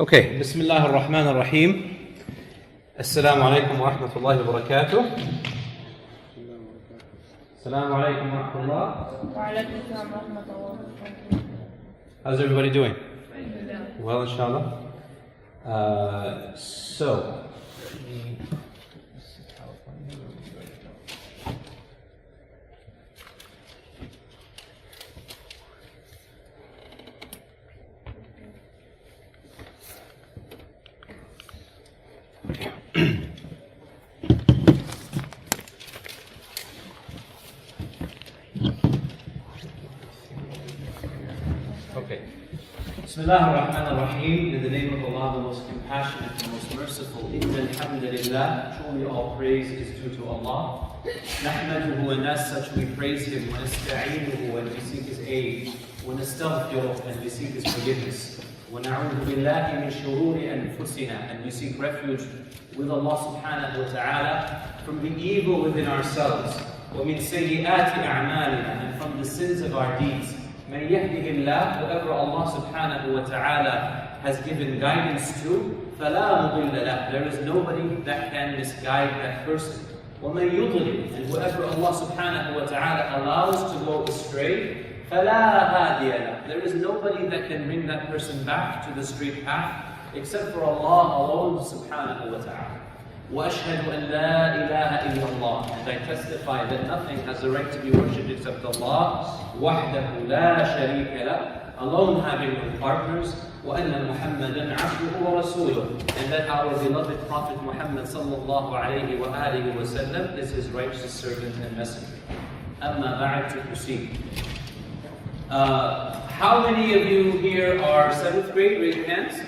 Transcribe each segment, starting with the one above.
Okay, Bismillah ar-Rahman ar-Rahim. Assalamu alaikum wa rahmatullahi wa barakatuh. Assalamu alaikum wa rahmatullah. Wa alaikum assalam wa rahmatullahi wa barakatuh. How's everybody doing? Well, inshallah. So, okay. Bismillah ar-Rahman ar-Rahim. In the name of Allah, the most compassionate, the most merciful. Inna alhamdulillah. Truly all praise is due to Allah. Nahmaduhu, and as such we praise Him. Wa nasta'inuhu, and we seek His aid. Wa nastaghfiruh, and we seek His forgiveness. Wa na'udhu billahi min shururi anfusina, and we seek refuge with Allah subhanahu wa ta'ala from the evil within ourselves. Wa min sayyi'ati a'malina, and from the sins of our deeds. مَنْ يَهْدِهِ اللَّهُ, whoever Allah subhanahu wa ta'ala has given guidance to, فَلَا مُضِلَّ لَهُ, there is nobody that can misguide that person. وَمَنْ يُضْلِلْ, and whoever Allah subhanahu wa ta'ala allows to go astray, فَلَا هَادِيَ لَهُ, there is nobody that can bring that person back to the straight path except for Allah alone subhanahu wa ta'ala. وَأَشْهَدُ أَنْ لَا إِلَهَ إِلَّا اللَّهُ, and I testify that nothing has the right to be worshipped except Allah, وَحْدَهُ لَا شَرِيكَ لَهُ, alone having no partners, وَأَنَّ مُحَمَّدًا عَبْدُهُ وَرَسُولُهُ, and that our beloved Prophet Muhammad sallallahu alayhi wa alihi wa sallam is his righteous servant and messenger. أَمَّا بَعْدْ, to proceed. How many of you here are 7th grade? Raise your hands.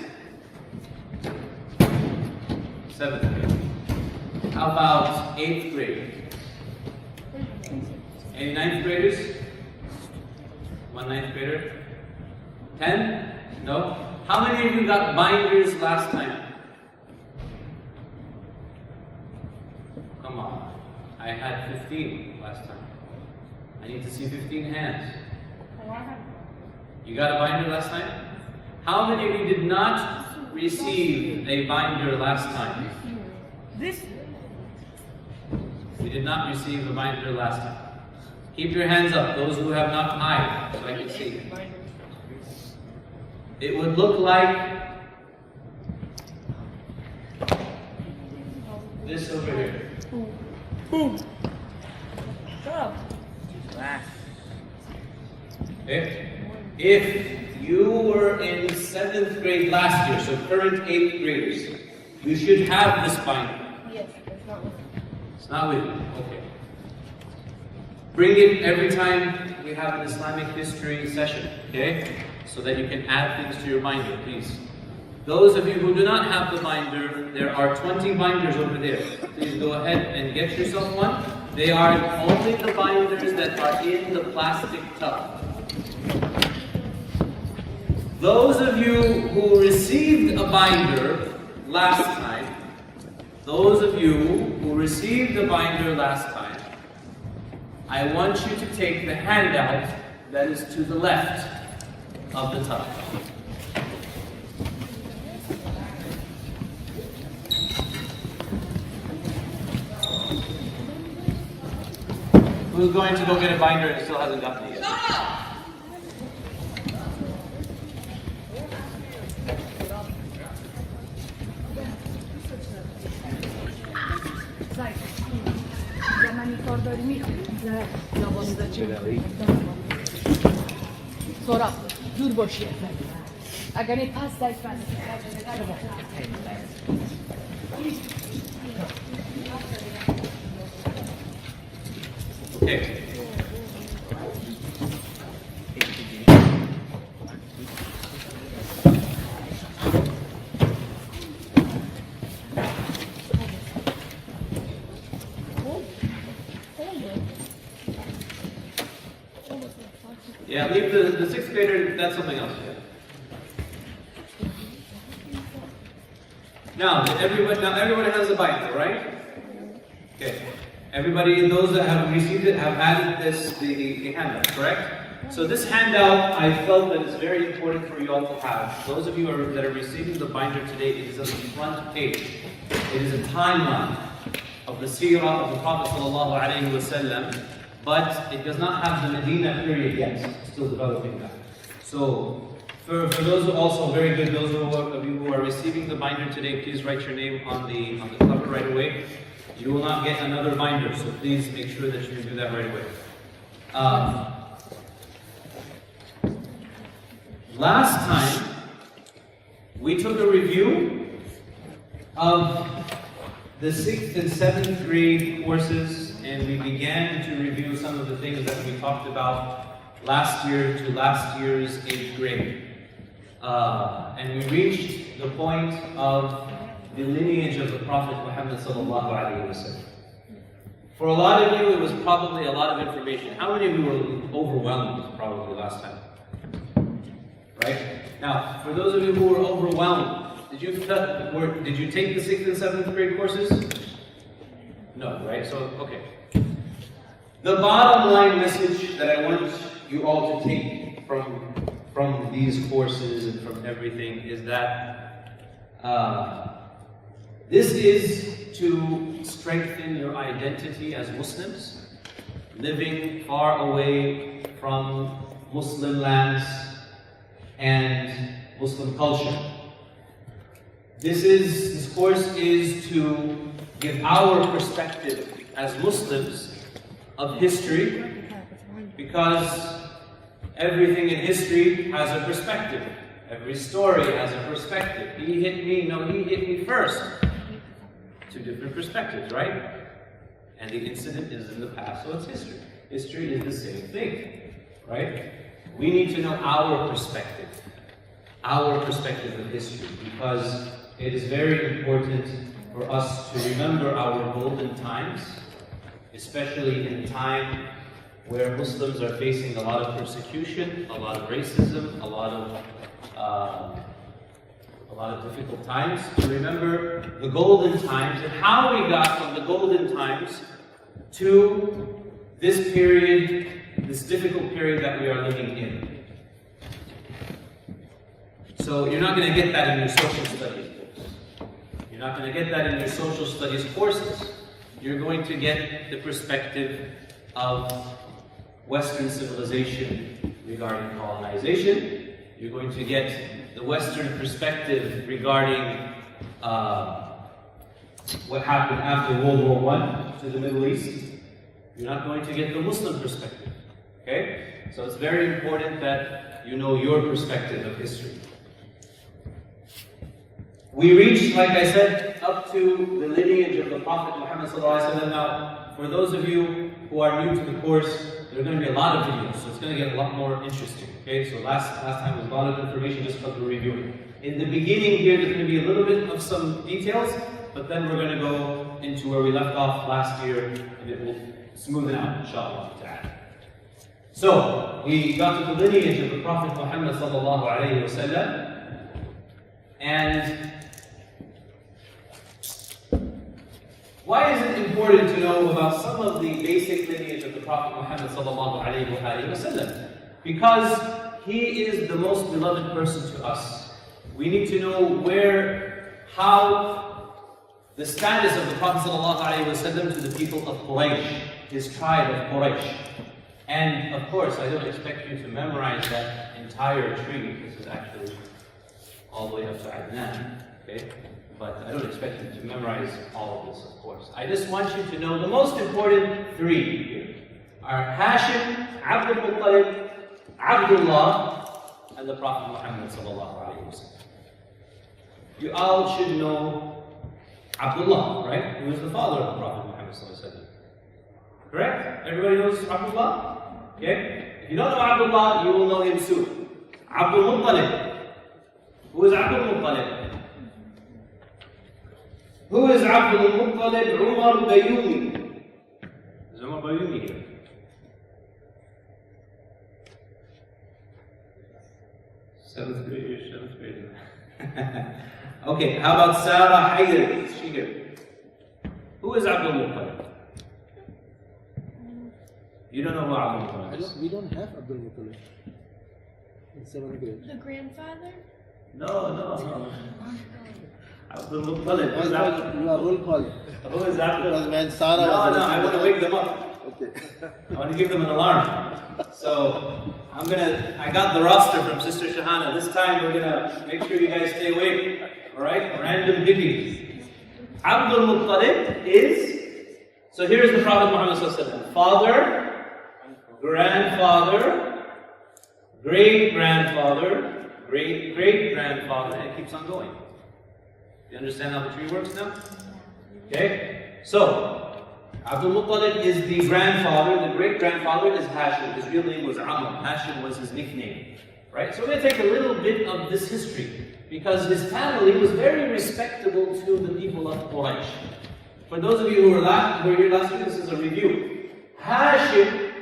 7th grade. How about 8th grade? Any 9th graders? One 9th grader? 10? No? How many of you got binders last time? Come on. I had 15 last time. I need to see 15 hands. You got a binder last time? How many of you did not receive a binder last time? You did not receive a binder last time. Keep your hands up, those who have not high, so I can see. It would look like this over here. If you were in 7th grade last year, so current 8th graders, you should have this binder. Yes, it's not with me. It's not with you, okay. Bring it every time we have an Islamic history session, okay? So that you can add things to your binder, please. Those of you who do not have the binder, there are 20 binders over there. Please go ahead and get yourself one. They are only the binders that are in the plastic tub. Those of you who received a binder last time, I want you to take the handout that is to the left of the tub. Who's going to go get a binder and still hasn't gotten it yet? Sonra dur boş yer. Agar ne pas da ifade. Okay. Yeah, leave the 6th grader, that's something else. Now everybody has a binder, right? Okay. Everybody, those that have received it, have had the handout, correct? So this handout, I felt that it's very important for you all to have. Those of you that are receiving the binder today, it is on the front page. It is a timeline of the seerah of the Prophet ﷺ, but it does not have the Medina period yet. It's still developing that. So for those who also very good, those of you who are receiving the binder today, please write your name on the cover right away. You will not get another binder, so please make sure that you can do that right away. Last time, we took a review of the 6th and 7th grade courses, and we began to review some of the things that we talked about last year to last year's 8th grade. And we reached the point of the lineage of the Prophet Muhammad sallallahu alaihi wasallam. For a lot of you, it was probably a lot of information. How many of you were overwhelmed probably last time? Right? Now, for those of you who were overwhelmed, did you take the 6th and 7th grade courses? No, right? So, okay. The bottom line message that I want you all to take from these courses and from everything is that this is to strengthen your identity as Muslims, living far away from Muslim lands and Muslim culture. This course is to give our perspective as Muslims of history, because everything in history has a perspective. Every story has a perspective. He hit me, no, he hit me first. Two different perspectives, right? And the incident is in the past, so it's history. History is the same thing, right? We need to know our perspective of history, because it is very important for us to remember our golden times, especially in a time where Muslims are facing a lot of persecution, a lot of racism, a lot of difficult times. To remember the golden times and how we got from the golden times to this period, this difficult period that we are living in. So you're not going to get that in your social studies books. You're not going to get that in your social studies courses. You're going to get the perspective of Western civilization regarding colonization. You're going to get the Western perspective regarding what happened after World War I to the Middle East. You're not going to get the Muslim perspective. Okay? So it's very important that you know your perspective of history. We reached, like I said, up to the lineage of the Prophet Muhammad ﷺ. Now, for those of you who are new to the course, there are going to be a lot of videos, so it's going to get a lot more interesting. Okay, so last time was a lot of information just because we're reviewing. In the beginning here, there's going to be a little bit of some details, but then we're going to go into where we left off last year, and it will smoothen out, inshallah. So, we got to the lineage of the Prophet Muhammad ﷺ, and why is it important to know about some of the basic lineage of the Prophet Muhammad ﷺ? Because he is the most beloved person to us. We need to know how the status of the Prophet ﷺ to the people of Quraysh, his tribe of Quraysh. And of course, I don't expect you to memorize that entire tree. This is actually all the way up to Adnan. Okay? But I don't expect you to memorize all of this, of course. I just want you to know the most important three here are Hashim, Abdul Muttalib, Abdullah, and the Prophet Muhammad sallallahu alaihi wasallam. You all should know Abdullah, right? Who is the father of the Prophet Muhammad sallallahu alaihi wasallam. Correct? Everybody knows Abdullah? Okay? If you don't know Abdullah, you will know him soon. Abdul Muttalib. Who is Abdul Muttalib? Who is Abdul Muttalib? Umar Bayoumi. Is Umar Bayoumi here? Seventh grader. Okay, how about Sarah Hayder? Is she here? Who is Abdul Muttalib? You don't know who Abdul Muttalib is? We don't have Abdul Muttalib in 7th grade. The grandfather? No. Abdul Muttalib. You are roll call. Who is after? Because when Sarah No, was I want to wake them up. Okay. I want to give them an alarm. So I got the roster from Sister Shahana. This time we're gonna make sure you guys stay awake. Alright? Random biggies. Abdul Muttalib is, so here's the Prophet Muhammad Sallallahu Alaihi Wasallam. Father, grandfather, great-grandfather, great-great-grandfather, and it keeps on going. You understand how the tree works now? Okay? So, Abdul Muttalib is the grandfather, the great-grandfather is Hashim. His real name was Amr. Hashim was his nickname. Right? So we're going to take a little bit of this history, because his family was very respectable to the people of Quraysh. For those of you who were here last week, this is a review. Hashim,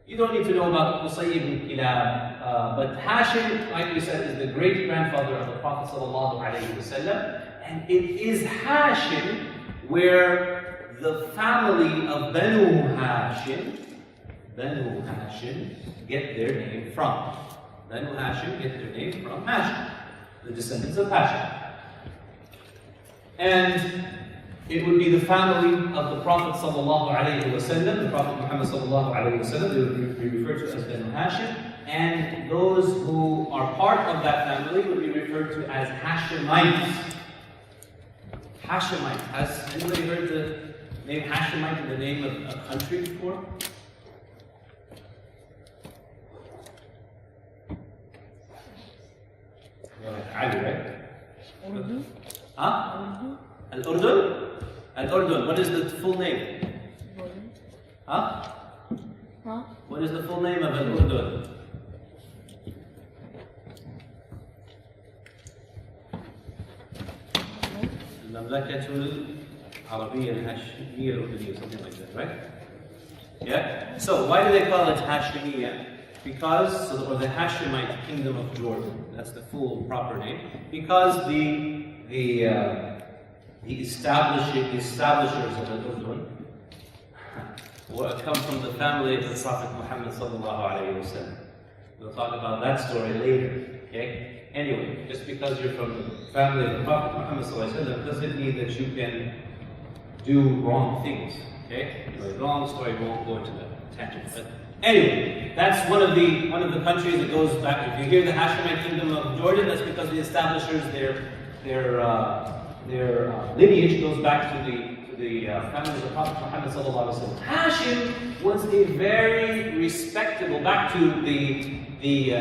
you don't need to know about Qusay ibn Kilab, but Hashim, like we said, is the great-grandfather of the Prophet ﷺ, and it is Hashim where the family of Banu Hashim get their name from. Banu Hashim get their name from Hashim, the descendants of Hashim. And it would be the family of the Prophet ﷺ, the Prophet Muhammad ﷺ, they would be referred to as Banu Hashim, and those who are part of that family would be referred to as Hashemites. Hashemite. Has anybody heard the name Hashemite in the name of a country before? Ali, right? Urdu? Huh? Al-Urdun? Al-Urdun. What is the full name? Huh? Huh? What is the full name of Al-Urdun? المملكة العربية الهاشمية الأردنية, something like that, right? Yeah? So, why do they call it Hashemiyya? Because, or the Hashemite Kingdom of Jordan, that's the full proper name, because the establishers of Al-Urdun come from the family of the Prophet Muhammad sallallahu alaihi wasallam. We'll talk about that story later, okay? Anyway, just because you're from the family of the Prophet Muhammad sallallahu alaihi wasallam doesn't mean that you can do wrong things, okay? Anyway, long story, we won't go into that tangent. But anyway, that's one of the countries that goes back. If you hear the Hashemite Kingdom of Jordan, that's because the establishers, their lineage goes back to the family of the Prophet Muhammad sallallahu alaihi wasallam. Hashim was a very respectable, back to the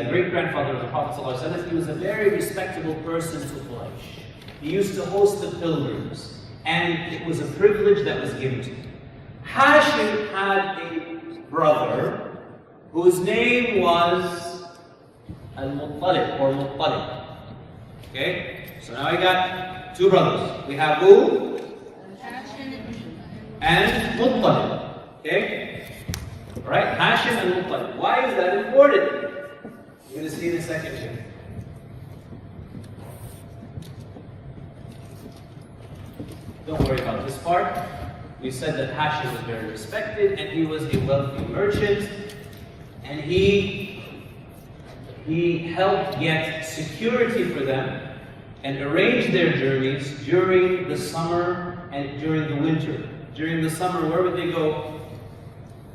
great-grandfather of the Prophet sallallahu alaihi wasallam, he was a very respectable person to Quraysh. He used to host the pilgrims, and it was a privilege that was given to him. Hashim had a brother whose name was Al-Muttalib, or Muttalib. Okay? So now we got two brothers. We have who? And Muttalib. Okay? Alright? Hashim and Muttalib. Why is that important? You're going to see in a second here. Don't worry about this part. We said that Hashim was very respected, and he was a wealthy merchant, and he helped get security for them and arrange their journeys during the summer and during the winter. During the summer, where would they go?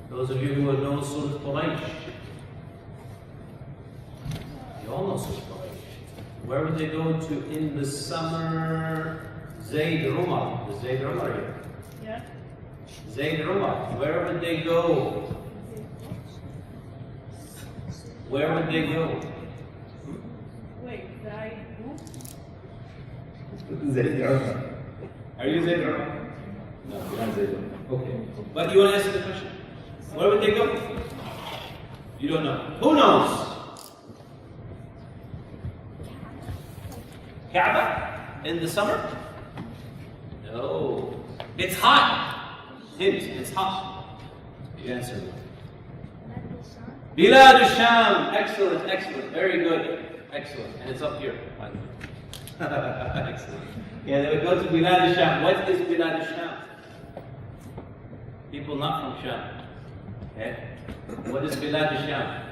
Those of you who know Surah Quraysh. You all know Surah Quraysh. Where would they go to in the summer? Zayd Umar. Is Zayd Umar here? Yeah. Zayd Umar. Where would they go? Where would they go? Wait, Zayd who? Zayd Umar. Are you Zayd Umar? No, you're not Zayd Umar. Okay. But you want to answer the question? Where would they go? You don't know. Who knows? Kaaba? In the summer? No. It's hot. Hint, it's hot. You answer. Bilad al-Sham. Excellent, excellent. Very good. Excellent. And it's up here. Excellent. Yeah, they would go to Bilad al-Sham. What is Bilad al-Sham? People not from Sham. Okay? What is Bilad al-Sham?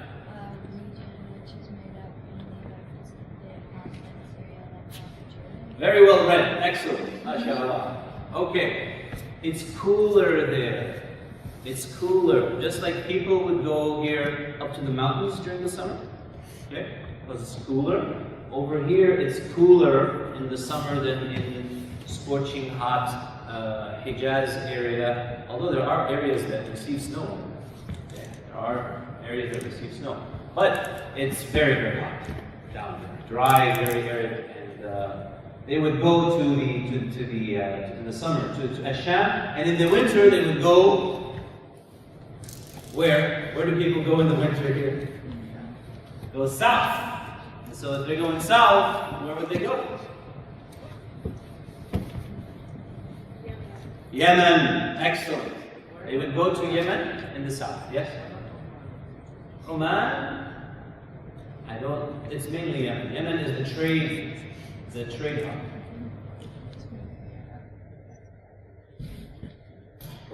Region which is made up mainly by present-day Palestine, Syria, Lebanon, Jordan. Very well read. Excellent. MashaAllah. Okay. It's cooler there. It's cooler. Just like people would go here up to the mountains during the summer. Okay? Because it's cooler. Over here, it's cooler in the summer than in scorching hot Hijaz area. Although there are areas that receive snow. Okay? There are areas that receive snow. But it's very, very hot down there. Dry, very arid. And they would go to the in the summer to Asham, and in the winter they would go where? Where do people go in the winter here? Go south. So if they're going south, where would they go? Yemen. Excellent. They would go to Yemen in the south. Yes. Oman. I don't. It's mainly Yemen. Yemen is the trade hub.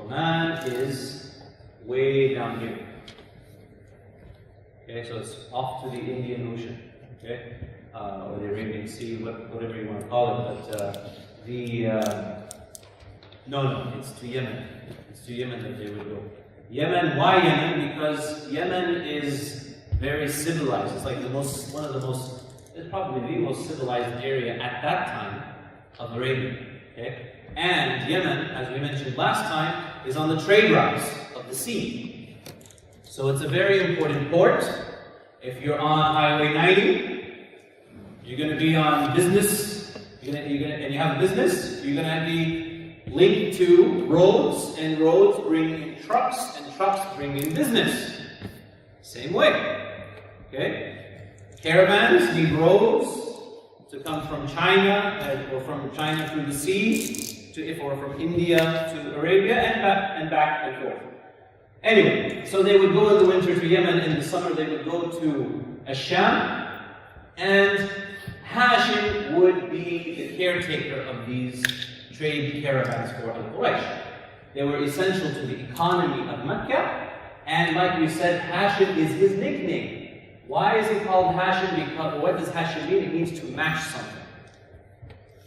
Oman is way down here. Okay, so it's off to the Indian Ocean. Okay, or the Arabian Sea, whatever you want to call it. But no, it's to Yemen. It's to Yemen that they would go. Yemen. Why Yemen? Because Yemen is very civilized. It's like it's probably the most civilized area at that time of Arabia. Okay? And Yemen, as we mentioned last time, is on the trade routes of the sea. So it's a very important port. If you're on Highway 90, you're going to be on business, and you have a business, you're going to be linked to roads, and roads bring in trucks, and trucks bring in business. Same way. Okay? Caravans need roads to come from China, or from China through the sea, or from India to Arabia, and back and forth. Anyway, so they would go in the winter to Yemen, in the summer they would go to Asham, and Hashim would be the caretaker of these trade caravans for Al-Quraysh. They were essential to the economy of Makkah, and like we said, Hashim is his nickname. Why is he called Hashim? Because what does Hashim mean? It means to match something.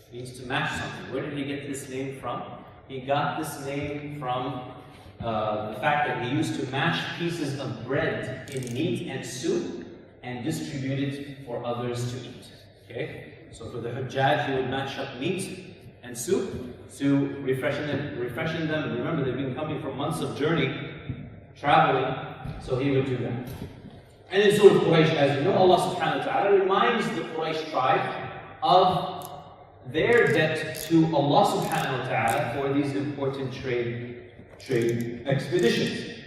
It means to match something. Where did he get this name from? He got this name from the fact that he used to mash pieces of bread in meat and soup and distribute it for others to eat. Okay? So for the Hujjaj, he would mash up meat and soup to refreshen them. Remember, they've been coming from months of journey, traveling, so he would do that. And in Surah Quraysh, as you know, Allah subhanahu wa ta'ala reminds the Quraysh tribe of their debt to Allah subhanahu wa ta'ala for these important trade expeditions.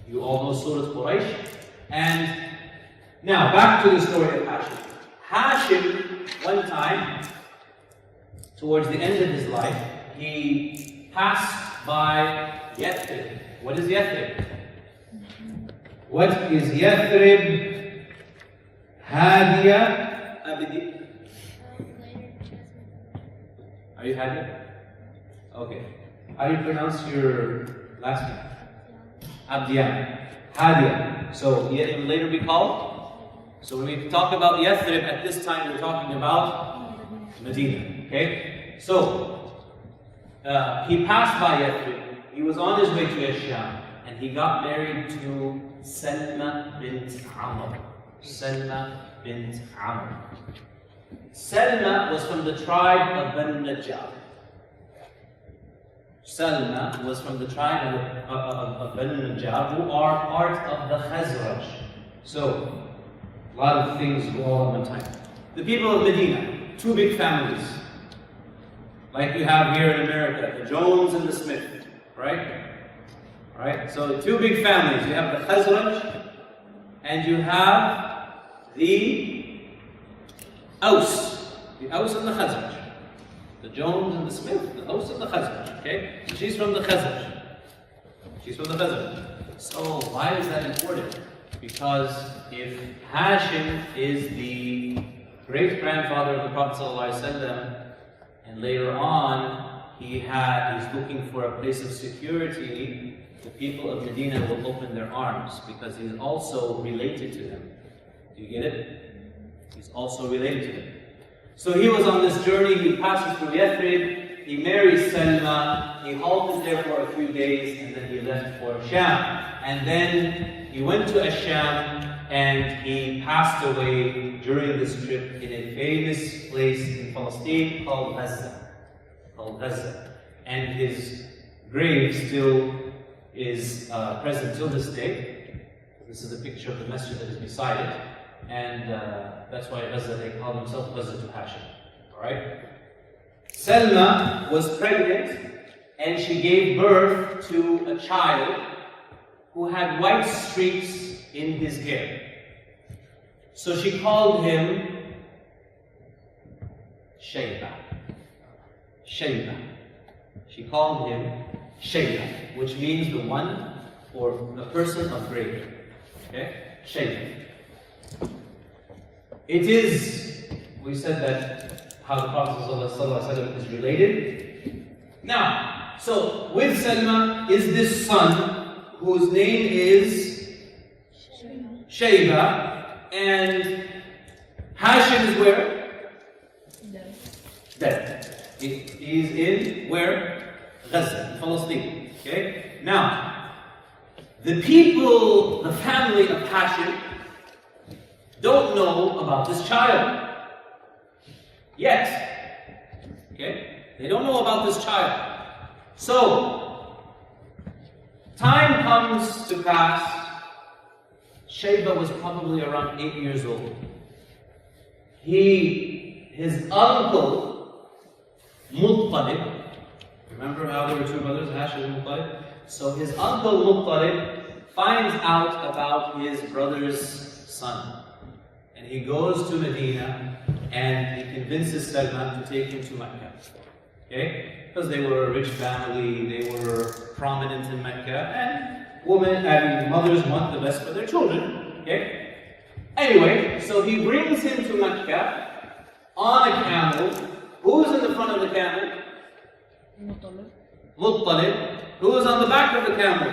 You all know Surah Quraysh. And now, back to the story of Hashim. Hashim, one time, towards the end of his life, he passed by Yathrib. What is Yathrib? What is Yathrib? Hadiya Abidi. Are you Hadiya? Okay. How do you pronounce your last name? Abdiyan. Hadiya. So it will later be called? So when we talk about Yathrib at this time, we're talking about Medina. Okay? So he passed by Yathrib. He was on his way to Asham, and he got married to Salma bint Amr. Salma bint Amr. Salma was from the tribe of Banu Najjar. Salma was from the tribe of Banu Najjar, who are part of the Khazraj. So, a lot of things go on at one time. The people of Medina, two big families. Like you have here in America, the Jones and the Smith, right? Right? So, two big families. You have the Khazraj, and you have the Aus. The Aus and the Khazraj. The Jones and the Smith, the Aus and the Khazraj. Okay? So she's from the Khazraj. She's from the Khazraj. So why is that important? Because if Hashim is the great-grandfather of the Prophet ﷺ, and later on he's looking for a place of security, the people of Medina will open their arms because he's also related to them. Do you get it? He's also related to them. So he was on this journey, he passes through Yathrib, he marries Salma, he halted there for a few days, and then he left for Sham. And then he went to Asham, and he passed away during this trip in a famous place in Palestine called Gaza. And his grave still is present till this day. This is a picture of the masjid that is beside it. And that's why Gaza, they call themselves Gaza to Hashim. Alright? Salma was pregnant and she gave birth to a child who had white streaks in his hair. So she called him Shayba. She called him Shayba, which means the one or the person of gray hair. Okay? Shayba. It is, we said that how the Prophet ﷺ is related. Now, so with Salma is this son whose name is Shayba, and Hashim is where? Dead. He is in where? Gaza, Palestine. Okay? Now, the people, the family of Hashim, don't know about this child yet. Okay? They don't know about this child. So, time comes to pass. Shayba was probably around 8 years old. His uncle, Muttalib, remember how there were two brothers, Hashim and Muttalib? So his uncle Muttalib finds out about his brother's son. And he goes to Medina and he convinces Salma to take him to Makkah. Okay? Because they were a rich family, they were prominent in Mecca, and mothers want the best for their children. Okay? Anyway, so he brings him to Mecca on a camel. Who's in the front of the camel? Muttalib. Who's on the back of the camel?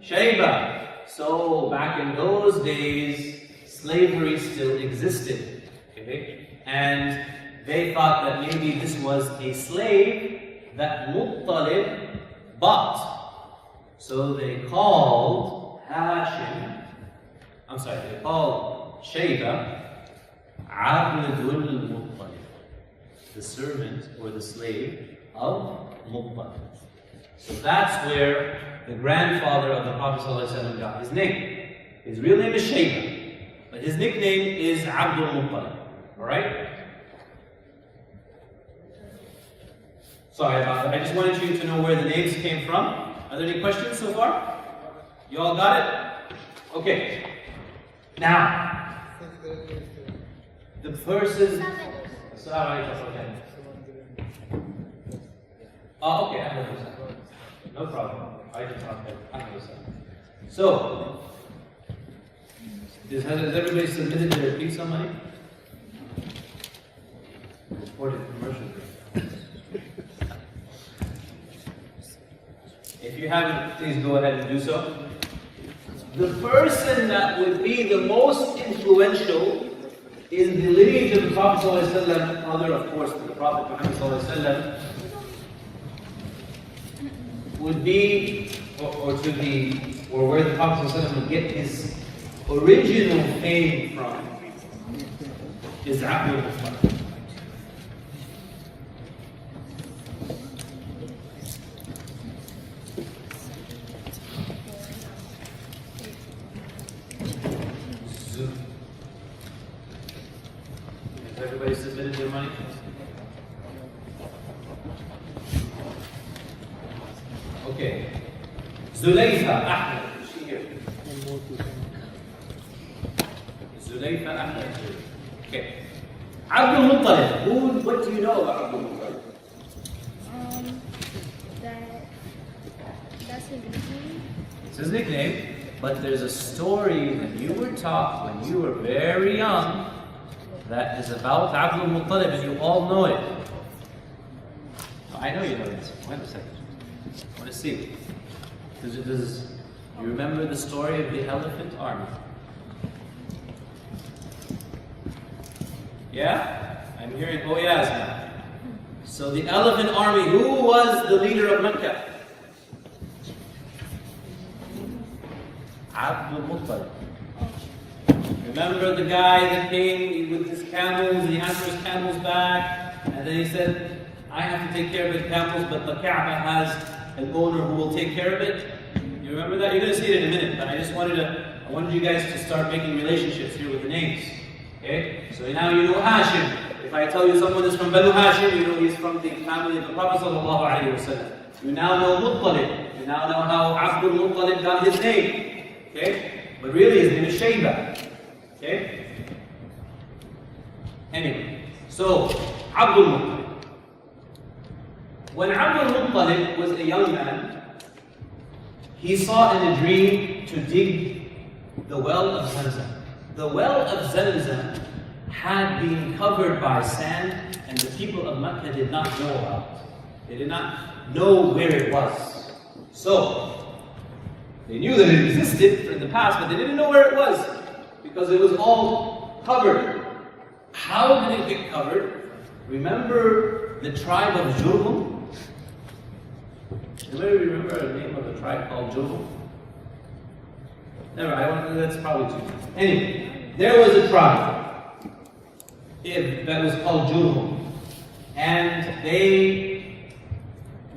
Shayba. So back in those days, slavery still existed. Okay? And they thought that maybe this was a slave that Muttalib bought. So they called they called Shayba Abdul Muttalib, the servant or the slave of Muttalib. So that's where the grandfather of the Prophet ﷺ got his name. His real name is Shayba, but his nickname is Abdul Muttalib. Alright? Sorry about that. I just wanted you to know where the names came from. Are there any questions so far? You all got it? Okay. Now, the verses. Oh, okay. No problem. I just So, has everybody submitted their pizza money? Reported commercial. If you haven't, please go ahead and do so. The person that would be the most influential in the lineage of the Prophet ﷺ, other of course the Prophet Muhammad ﷺ, would be, or where the Prophet ﷺ would get his original fame from, is Abdul Muttalib. Has everybody submitted their money? Okay. Zulayfa Ahmed. Is she here? Zulayfa Ahmed. Okay. Abdul Muttalib. What do you know about Abdul Muttalib? That's his nickname. It's his nickname, but there's a story that you were taught when you were very young that is about Abdul Muttalib, and you all know it. I know you know this. Wait a second. I want to see. You remember the story of the elephant army? Yeah? I'm hearing oh yes now. So the elephant army, who was the leader of Makkah? Abdul Muttalib. Remember the guy that came with his camels, and he asked for his camels back, and then he said, I have to take care of the camels, but the Kaaba has an owner who will take care of it. You remember that? You're going to see it in a minute, but I wanted you guys to start making relationships here with the names. Okay? So now you know Hashim. If I tell you someone is from Banu Hashim, you know he's from the family of the Prophet ﷺ. You now know Muttalib. You now know how Abdul Muttalib got his name. Okay? But really his name is Shayba. Okay? Anyway, so Abdul Muttalib. When Abdul Muttalib was a young man, he saw in a dream to dig the well of Zamzam. The well of Zamzam had been covered by sand, and the people of Makkah did not know about it. They did not know where it was. So, they knew that it existed in the past, but they didn't know where it was, because it was all covered. How did it get covered? Remember the tribe of Jurhum? Anybody remember the name of a tribe called Jurhum? Never, that's probably too. Anyway, there was a tribe that was called Jurhum, and they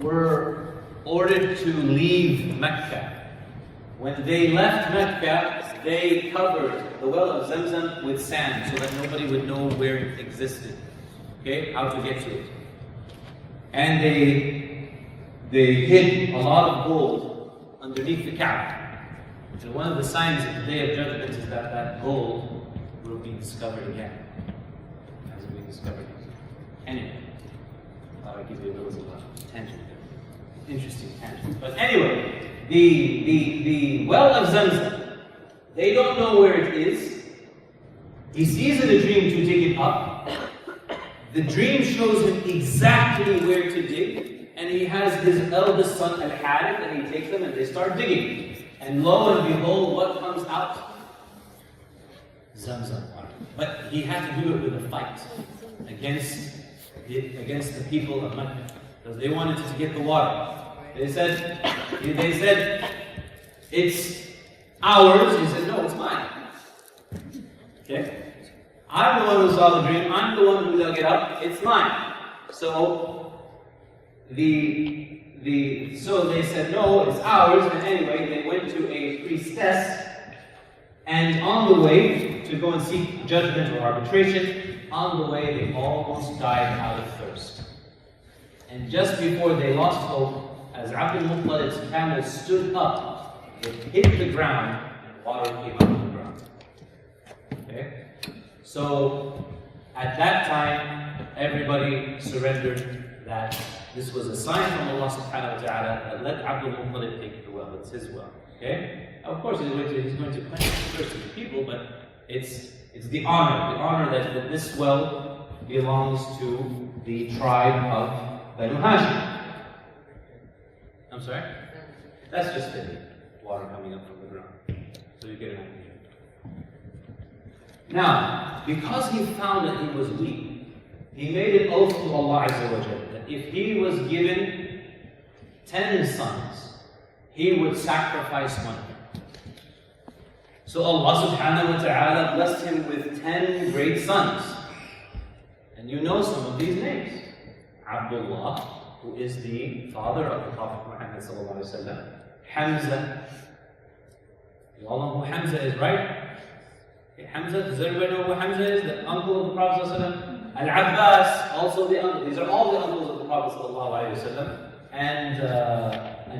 were ordered to leave Mecca. When they left Mecca, they covered the well of Zamzam with sand so that nobody would know where it existed. Okay, how to get to it. And they hid a lot of gold underneath the Kaaba. And one of the signs of the Day of Judgment is that that gold will be discovered again. As it will be discovered again. Anyway, I thought I'd give you a little tangent there. Interesting tangent. But anyway, the well of Zamzam, they don't know where it is. He sees in a dream to dig it up. The dream shows him exactly where to dig, and he has his eldest son Al-Harith, and he takes them and they start digging. And lo and behold, what comes out? Zamzam water. But he had to do it with a fight against the people of Makkah, because they wanted to get the water. They said, it's ours. He said, no, it's mine. Okay? I'm the one who saw the dream. I'm the one who dug it up. It's mine. So so they said, no, it's ours. And anyway, they went to a priestess, and on the way to go and seek judgment or arbitration, on the way they almost died out of thirst. And just before they lost hope, as Abdul Muttalib's camel stood up, it hit the ground, and water came out of the ground. Okay? So, at that time, everybody surrendered that this was a sign from Allah subhanahu wa ta'ala that let Abdul Muttalib take the well. It's his well. Okay? Of course, he's going to quench the thirst of the people, but it's the honor that this well belongs to the tribe of Banu Hashim. I'm sorry? That's just the water coming up from the ground. So you get an idea. Now, because he found that he was weak, he made an oath to Allah Azza wa Jalla that if he was given 10 sons, he would sacrifice one. So Allah subhanahu wa ta'ala blessed him with 10 great sons. And you know some of these names. Abdullah, who is the father of the Prophet Muhammad sallallahu alaihi wasallam. Hamza. You all know who Hamza is, right? Okay, Hamza, does everybody know who Hamza is? The uncle of the Prophet sallallahu alaihi wasallam. Al-Abbas, also the uncle. These are all the uncles of the Prophet sallallahu alaihi wasallam. And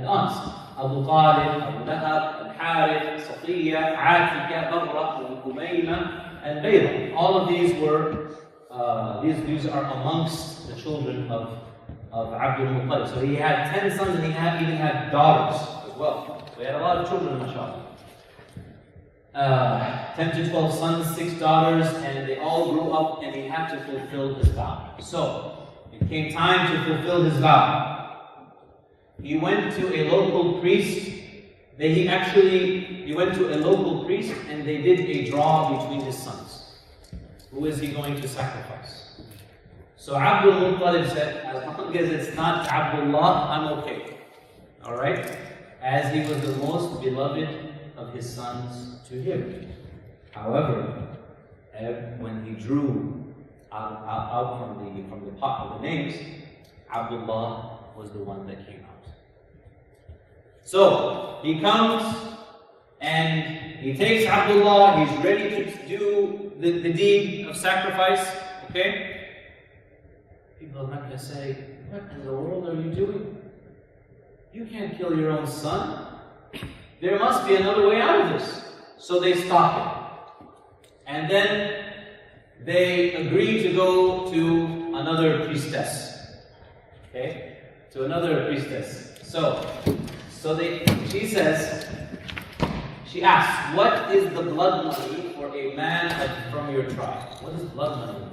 aunts. Abu Talib, Abu Lahab, Al-Harith, Safiya, Atika, Barra, Umayma, and Bayra. All of these were, these are amongst the children of Abdul Muttalib. So he had 10 sons, and he even had daughters as well. So he had a lot of children, mashallah. 10 to 12 sons, 6 daughters, and they all grew up, and he had to fulfill his vow. So, came time to fulfill his vow, he went to a local priest. He went to a local priest and they did a draw between his sons. Who is he going to sacrifice? So Abdul Muttalib said, as long as it's not Abdullah, I'm okay. Alright? As he was the most beloved of his sons to him. However, when he drew out from the pot of the names, Abdullah was the one that came out. So he comes and he takes Abdullah, he's ready to do the deed of sacrifice, okay? People are not going to say, what in the world are you doing? You can't kill your own son. There must be another way out of this. So they stop it. And then they agree to go to another priestess. Okay? To another priestess. She asks, what is the blood money for a man from your tribe? What does blood money mean?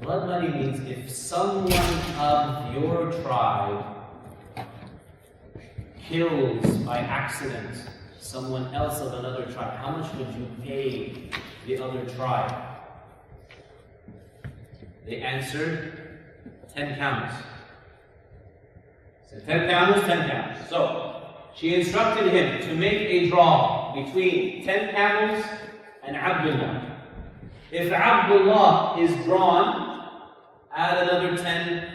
Blood money means if someone of your tribe kills by accident someone else of another tribe, how much would you pay the other tribe? They answered 10 camels. So 10 camels, 10 camels. So she instructed him to make a draw between 10 camels and Abdullah. If Abdullah is drawn, add another 10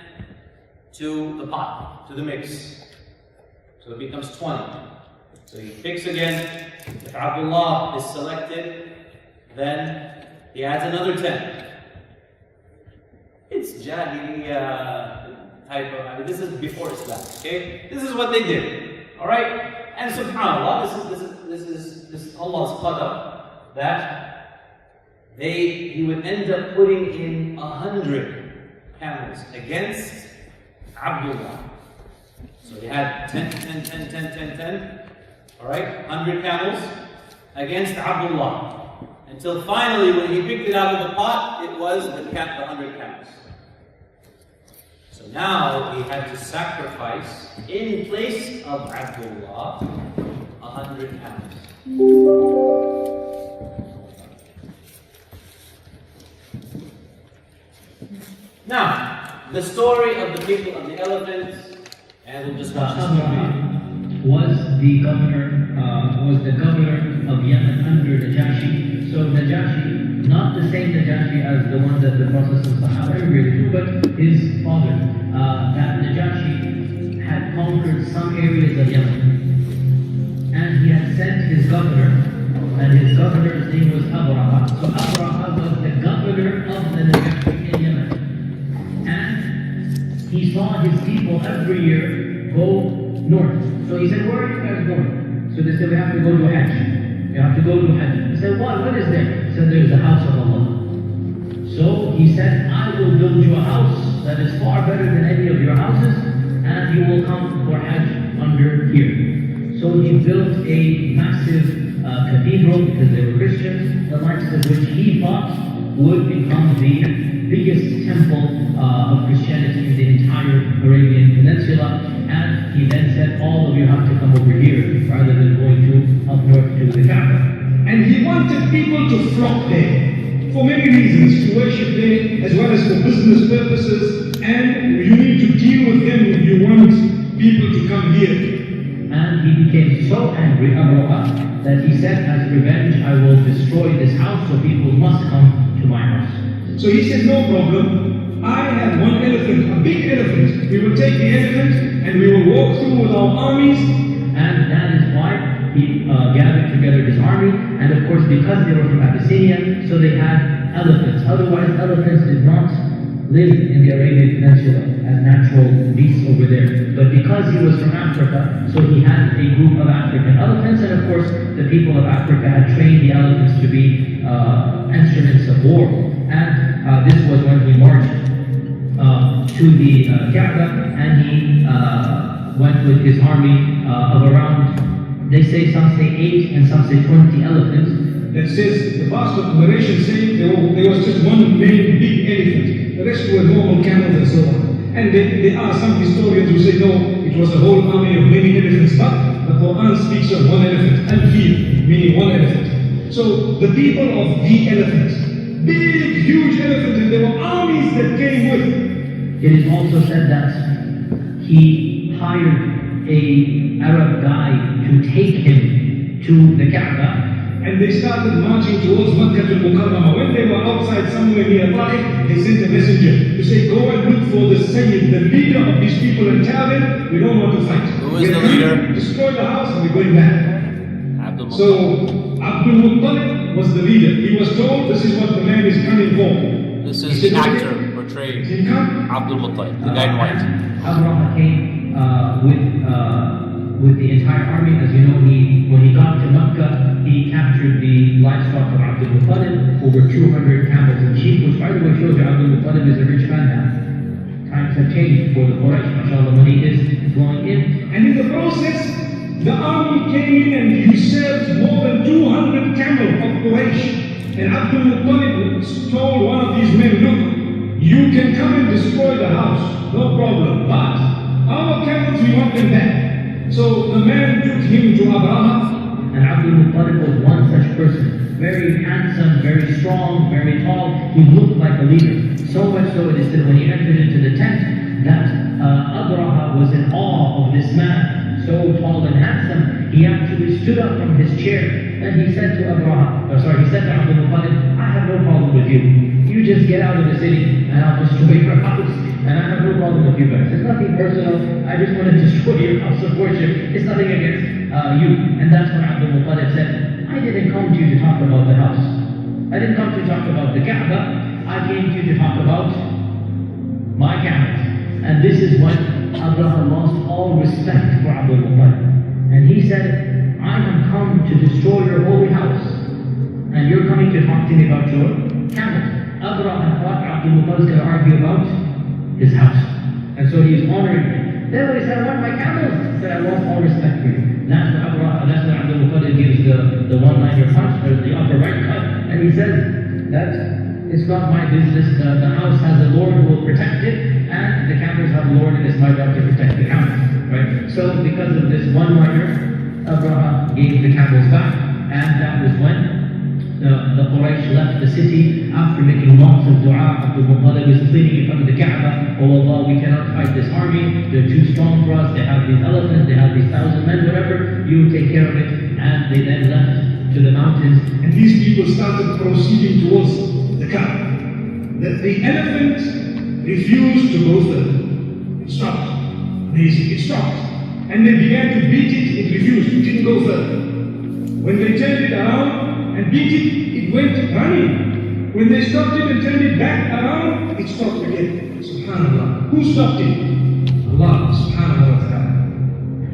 to the pot, to the mix. So it becomes 20. So he picks again. If Abdullah is selected, then he adds another 10. It's Jahiliyyah type of, this is before Islam, okay? This is what they did, alright? And subhanAllah, this is Allah's qadar, that he would end up putting in 100 camels against Abdullah. So he had 10, alright? 100 camels against Abdullah. Until finally, when he picked it out of the pot, it was the 100 camels. So now he had to sacrifice, in place of Abdullah, 100 camels. Now, the story of the people of the elephants, and we'll just watch this movie. Was the governor of Yemen under Najashi. So Najashi, not the same Najashi as the one that the Prophet Sahaba immigrated to, but his father. That Najashi had conquered some areas of Yemen. And he had sent his governor, and his governor's name was Abraha. So Abraha was the governor of the Najashi in Yemen. And he saw his people every year go north. So he said, where are you guys going? So they said, we have to go to Hajj. You have to go to Hajj. He said, what is there? He said, there is the house of Allah. So he said, I will build you a house that is far better than any of your houses, and you will come for Hajj under here. So he built a massive cathedral, because they were Christians, the likes of which he thought would become the biggest temple of Christianity in the entire Arabian Peninsula. And he then said, all of you have to come over here, rather than going to up north to the Kaaba. And he wanted people to flock there, for many reasons, to worship there, as well as for business purposes, and you need to deal with them if you want people to come here. And he became so angry, Abraha, that he said, as revenge, I will destroy this house, so people must come to my house. So he said, no problem, I have one elephant, a big elephant. We will take the elephant and we will walk through with our armies. And that is why he gathered together his army. And of course, because they were from Abyssinia, so they had elephants. Otherwise, elephants did not live in the Arabian Peninsula as natural beasts over there. But because he was from Africa, so he had a group of African elephants. And of course, the people of Africa had trained the elephants to be instruments of war. And this was when he marched to the Kaaba, and he went with his army of around, they say, some say 8 and some say 20 elephants. that says, the vast population saying there was just one main big elephant. The rest were normal camels and so on. And there are some historians who say, no, it was a whole army of many elephants. But the Quran speaks of one elephant, al-fil, meaning one elephant. So the people of the elephant, big, huge elephant, and there were armies that came with. It is also said that he hired an Arab guy to take him to the Kaaba. And they started marching towards Makkah al-Mukarramah. When they were outside somewhere near Taif, they sent a messenger to say, go and look for the Sayyid, the leader of these people, and tell them, we don't want to fight. Who is the leader? Destroy the house and we're going back. Abdul Muttalib. So, Abdul Muttalib was the leader. He was told, this is what the man is coming for. This is the actor portrayed Abdul Muttalib, the guy in white. Abraham came with the entire army. As you know, when he got to Makkah, he captured the livestock of Abdul Muttalib, over 200 camels and sheep, which by the way shows you Abdul Muttalib is a rich man now. Times have changed for the Quraysh, mashallah, money is flowing in. And in the process, the army came in and usurped more than 200 camels of Quraysh. And Abdul Muttalib told one of these men, look, you can come and destroy the house, no problem, but our camels, we want them back. So the man took him to Abraham. And Abdul Muttalib was one such person. Very handsome, very strong, very tall. He looked like a leader. So much so it is that when he entered into the tent, that Abraham was in awe of this man. So tall and handsome, he actually stood up from his chair and he said to he said to Abdul Muttalib, I have no problem with you. You just get out of the city and I'll destroy your house. And I have no problem with you guys. It's nothing personal. I just want to destroy your house of worship. It's nothing against you. And that's what Abdul Muttalib said. I didn't come to you to talk about the house. I didn't come to talk about the Kaaba. I came to you to talk about my camels. And this is when Abraham lost all respect for Abdul Muttalib. And he said, I have come to destroy your holy house. And you're coming to talk to me about your camels. Abraham thought Abdul Muttalib was going to argue about his house. And so he is honoring me. Then when he said, I want my camels, he said, I lost all respect for you. That's when Abdul Muttalib gives the one-liner punch, or the upper right cut, and he says that it's not my business. The house has a Lord who will protect it, and the camels have a Lord, and it's my job to protect the camels. Right? So because of this one-liner, Abraham gave the camels back, and that was when the Quraysh left the city after making lots of dua. Abdul Muttalib is pleading in front of the Kaaba, oh Allah, we cannot fight this army, they're too strong for us, they have these elephants, they have these 1,000 men, whatever, you take care of it. And they then left to the mountains. And these people started proceeding towards the Kaaba. The elephant refused to go further. It stopped. Amazing, it stopped. And they began to beat it, it refused, it didn't go further. When they turned it around and beat it, it went running. When they stopped it and turned it back around, it stopped again. Subhanallah. Who stopped it? Allah subhanahu wa ta'ala.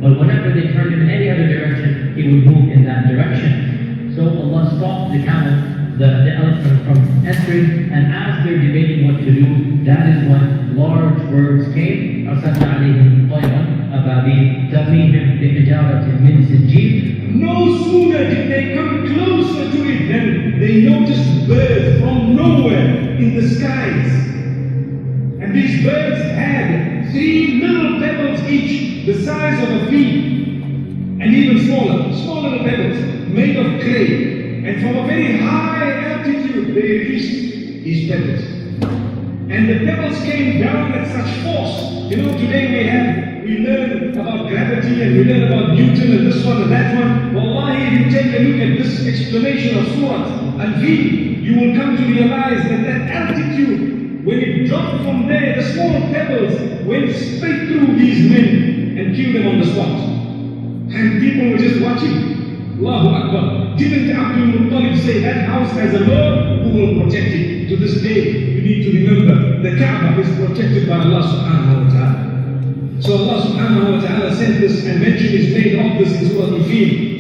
But whenever they turned in any other direction, it would move in that direction. So Allah stopped the camel, the elephant from entering, and as they're debating what to do, that is when large birds came. أَرْسَلْنَا عَلَيْهِمْ طَيْرًا أَبَابِيلَ تَرْمِيهِمْ بِحِجَارَةٍ مِّن سِجِّيلٍ. No sooner did they come closer to it than they noticed birds from nowhere in the skies. And these birds had 3 little pebbles each, the size of a pea, and even smaller pebbles, made of clay. And from a very high altitude they reached these pebbles. And the pebbles came down at such force. You know, today we learn about gravity and we learn about Newton and this one and that one. Wallahi, if you take a look at this explanation of Surah Al-Fil, you will come to realize that altitude, when it dropped from there, the small pebbles went straight through these men and killed them on the spot. And people were just watching. Allahu Akbar. Didn't Abdul Muttalib say that house has a Lord who will protect it? To this day, you need to remember the Kaaba is protected by Allah subhanahu wa ta'ala. So Allah subhanahu wa ta'ala sent this and mention is made of this in Surah Al-Fil.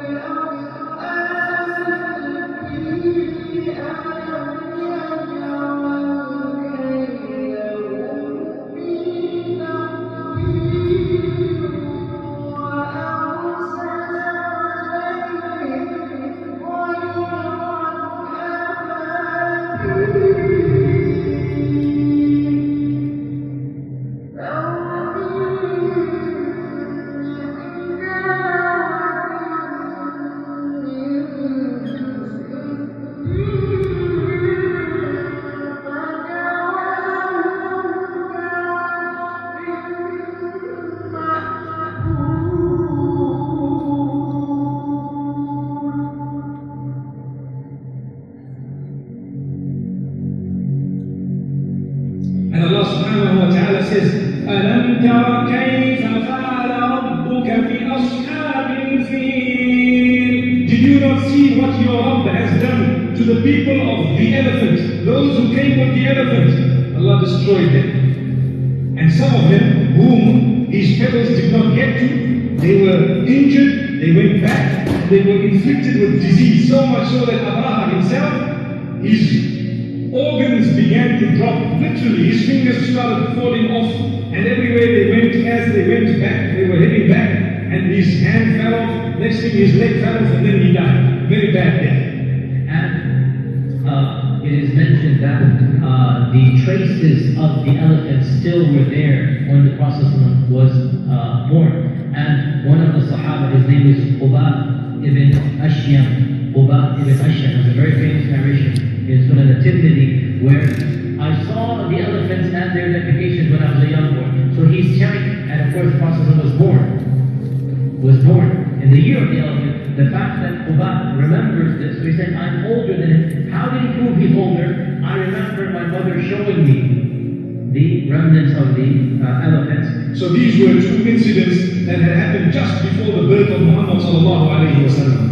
Yeah. تر كيف فعل ربك بأصحاب الفيل. Did you not see what your Rabb has done to the people of the elephant, those who came with the elephant? Allah destroyed them. And some of them whom his feathers did not get to, they were injured, they went back, and they were inflicted with disease, so much so that Abraha himself, his organs began to drop, literally, his fingers started falling off, and everywhere they went, as they went back, they were heading back, and his hand fell off, next thing his leg fell off, and then he died. Very bad death. And it is mentioned that the traces of the elephant still were there when the Prophet was born. And one of the Sahaba, his name is Ubad ibn Ashyam. Ubad ibn Ashyam has a very famous narration in Sunan al-Tirmidhi where I saw the elephants and their defecations when I was a young boy. So he's telling, and of course the Prophet was born in the year of the elephant. The fact that Ubad remembers this, so he said, I'm older than him. How did he prove he's older? I remember my mother showing me the remnants of the elephants. So these were two incidents that had happened just before the birth of Muhammad sallallahu alayhi wa sallam.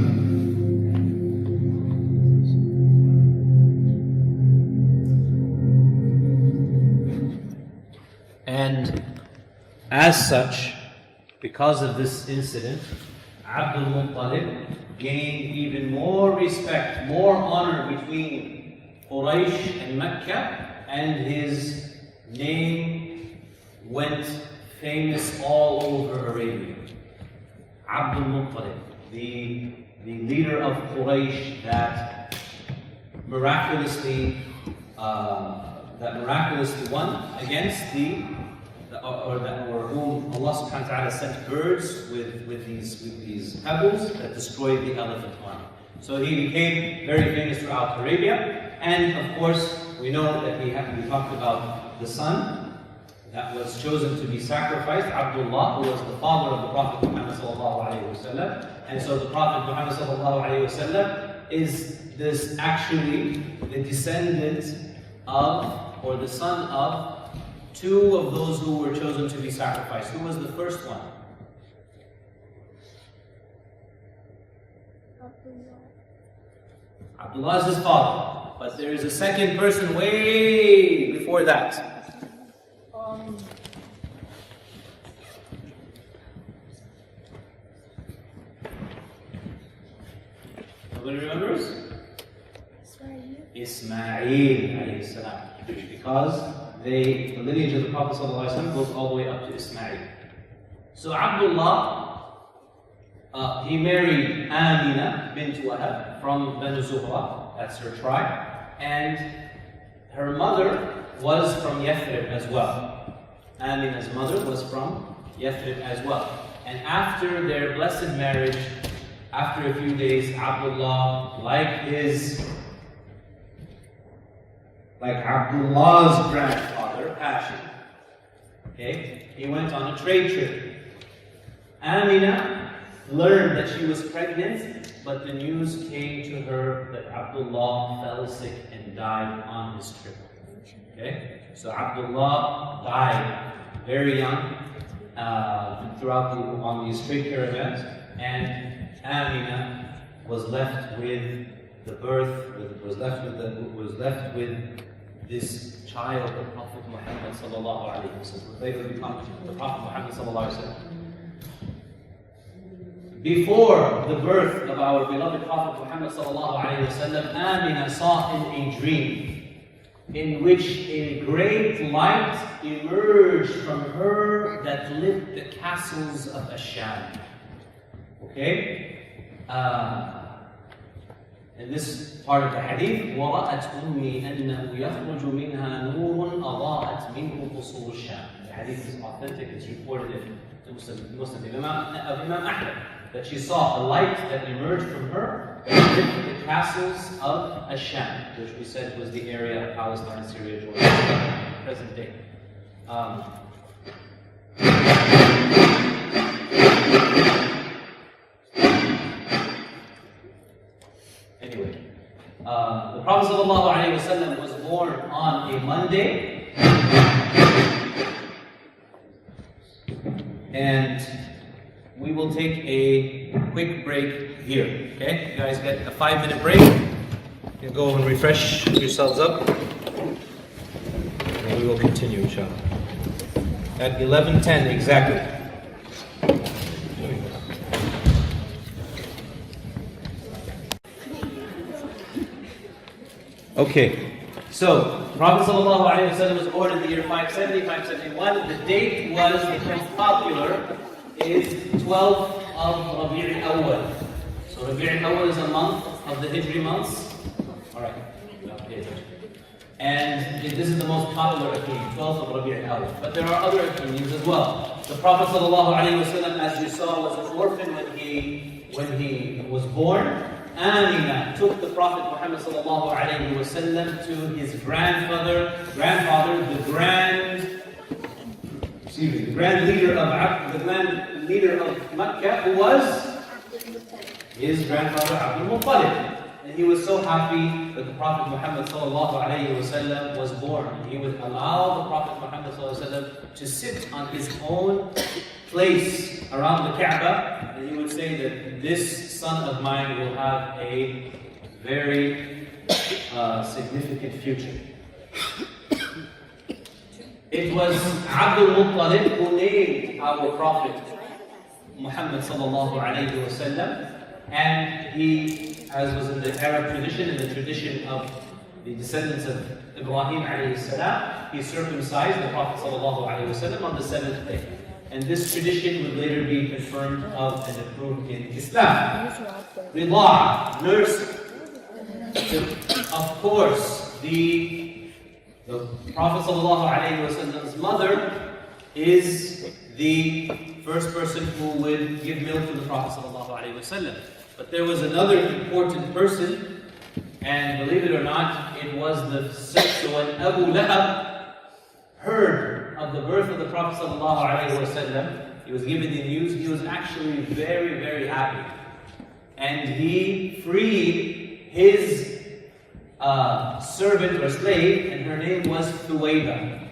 And as such, because of this incident, Abdul Muttalib gained even more respect, more honor between Quraysh and Mecca, and his name went famous all over Arabia. Abdul Muttalib, the leader of Quraysh that miraculously won against or whom Allah subhanahu wa ta'ala sent birds with these pebbles that destroyed the elephant army. So he became very famous throughout Arabia, and of course we know that we talked about the son that was chosen to be sacrificed, Abdullah, who was the father of the Prophet Muhammad sallallahu alaihi wasallam. And so the Prophet Muhammad sallallahu alaihi wasallam is this actually the descendant of, or the son of, two of those who were chosen to be sacrificed. Who was the first one? Abdullah is his father. But there is a second person way before that. Nobody remembers? Ismail alayhi salam. Because the lineage of the Prophet ﷺ goes all the way up to Ismail. So Abdullah, he married Amina bint Wahab from Banu Zuhra, that's her tribe, and her mother was from Yathrib as well. Amina's mother was from Yathrib as well. And after their blessed marriage, after a few days, Abdullah, like Abdullah's grandfather, Hashim, okay, he went on a trade trip. Amina learned that she was pregnant, but the news came to her that Abdullah fell sick and died on his trip. Okay, so Abdullah died very young on these trade caravans, and Amina was left with the birth, was left with this child of Prophet Muhammad sallallahu alaihi wasallam. Later become the Prophet Muhammad sallallahu alaihi wasallam. Before the birth of our beloved Prophet Muhammad sallallahu alaihi wasallam, Amina saw in a dream in which a great light emerged from her that lit the castles of Asham. Okay? In this part of the hadith, وَرَأَتْ أُمِّي أَنَّهُ يَخْرُجُ مِنْهَا نُورٌ أَضَاءَتْ مِنْهُ قُصُورُ الشَّامِ. The hadith is authentic, it's reported in Muslim of Imam Ahmad, that she saw a light that emerged from her that lit the castles of Asham, which we said was the area of Palestine, Syria, Jordan, present day. Anyway, the Prophet ﷺ was born on a Monday. And we will take a quick break here. Okay? You guys get a 5-minute break. You can go and refresh yourselves up. And we will continue, inshallah. At 11:10 exactly. Okay, so Prophet ﷺ was born in the year 570, 571. The date was the most popular is 12th of Rabi' al-Awwal. So Rabi' al-Awwal is a month of the Hijri months. Alright, and this is the most popular opinion, 12th of Rabi' al-Awwal. But there are other opinions as well. The Prophet ﷺ, as you saw, was an orphan when he was born. Amina took the Prophet Muhammad ﷺ to his grandfather, the grand leader of Makkah, who was his grandfather Abdul Muttalib. And he was so happy that the Prophet Muhammad ﷺ was born. He would allow the Prophet Muhammad ﷺ to sit on his own place around the Kaaba, and he would say that this son of mine will have a very significant future. It was Abdul Muttalib who named our Prophet Muhammad ﷺ, and he, as was in the Arab tradition, in the tradition of the descendants of Ibrahim alayhi salam, he circumcised the Prophet ﷺ on the 7th day. And this tradition would later be confirmed of and approved in Islam. Rida, nursing. Of course, the Prophet ﷺ's mother is the first person who would give milk to the Prophet ﷺ. But there was another important person, and believe it or not, it was the sixth when Abu Lahab heard of the birth of the Prophet ﷺ, he was given the news, he was actually very, very happy. And he freed his servant or slave, and her name was Thuwayba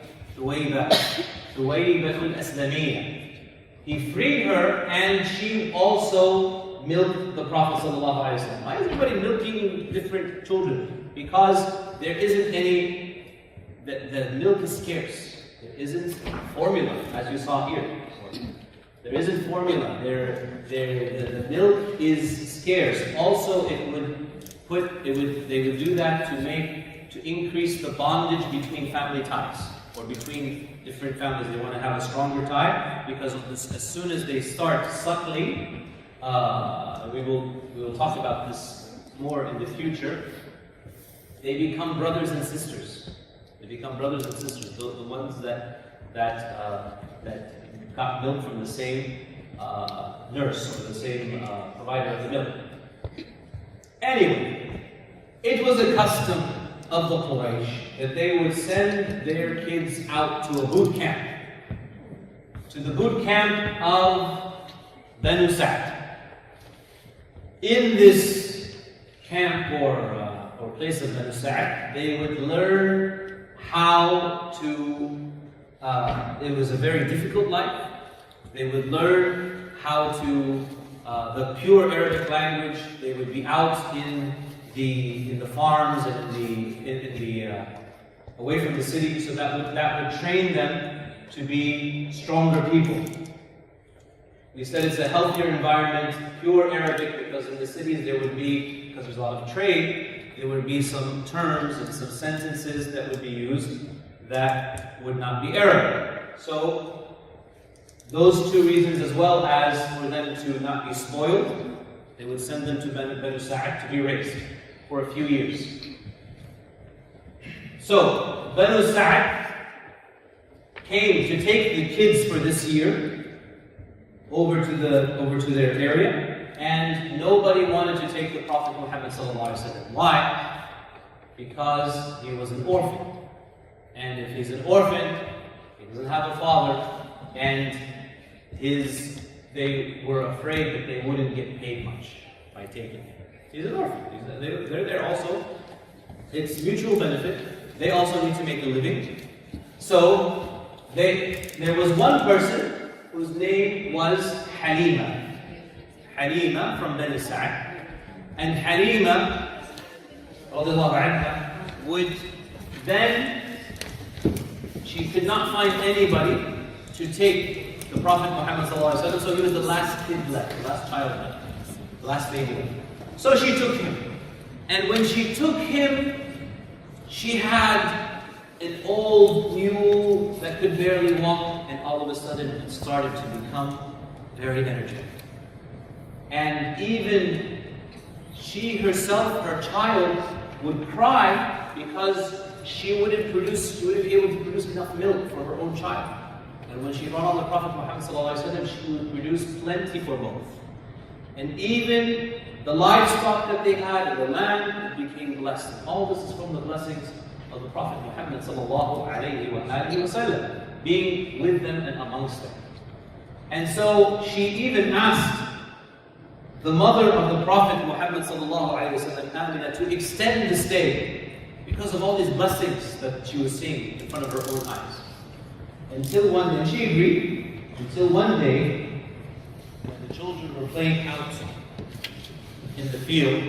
al-Aslamiyya. He freed her, and she also milked the Prophet ﷺ. Why is everybody milking different children? Because there isn't any, the milk is scarce. There isn't formula, as you saw here. There isn't formula. The milk is scarce. Also, they would do that to increase the bondage between family ties, or between different families. They want to have a stronger tie, because as soon as they start suckling, we will talk about this more in the future. They become brothers and sisters. They become brothers and sisters. The ones that got milk from the same nurse, or the same provider of the milk. Anyway, it was a custom of the Quraysh that they would send their kids out to a boot camp, to the boot camp of Banu Sa'd. In this camp or place of Banu Sa'd, they would learn how to, it was a very difficult life. They would learn how to, the pure Arabic language. They would be out in the farms and in the away from the city, so that would train them to be stronger people. We said it's a healthier environment, pure Arabic, because in the cities there would be, because there's a lot of trade, there would be some terms and some sentences that would be used that would not be Arabic. So those two reasons, as well as for them to not be spoiled, they would send them to Banu Sa'd to be raised for a few years. So Banu Sa'd came to take the kids for this year over to their area, and nobody wanted to take the Prophet Muhammad ﷺ. Why? Because he was an orphan. And if he's an orphan, he doesn't have a father, and they were afraid that they wouldn't get paid much by taking him. He's an orphan. They're there also. It's mutual benefit. They also need to make a living. So there was one person who whose name was Halima. Halima from Bani Sa'd. And Halima, radiallahu anha, would then, she could not find anybody to take the Prophet Muhammad sallallahu alaihi wasallam, so he was the last kid left, the last child left, the last baby left. So she took him. And when she took him, she had an old mule that could barely walk, and all of a sudden it started to become very energetic. And even she herself, her child, would cry because she wouldn't be able to produce enough milk for her own child. And when she brought on the Prophet Muhammad sallallahu alaihi wasallam, she would produce plenty for both. And even the livestock that they had and the land became blessed. And all this is from the blessings of the Prophet Muhammad sallallahu alaihi wasallam, being with them and amongst them. And so she even asked the mother of the Prophet Muhammad sallallahu alaihi wasallam, Amina, to extend the stay because of all these blessings that she was seeing in front of her own eyes. Until one day, she agreed, until one day, when the children were playing out in the field,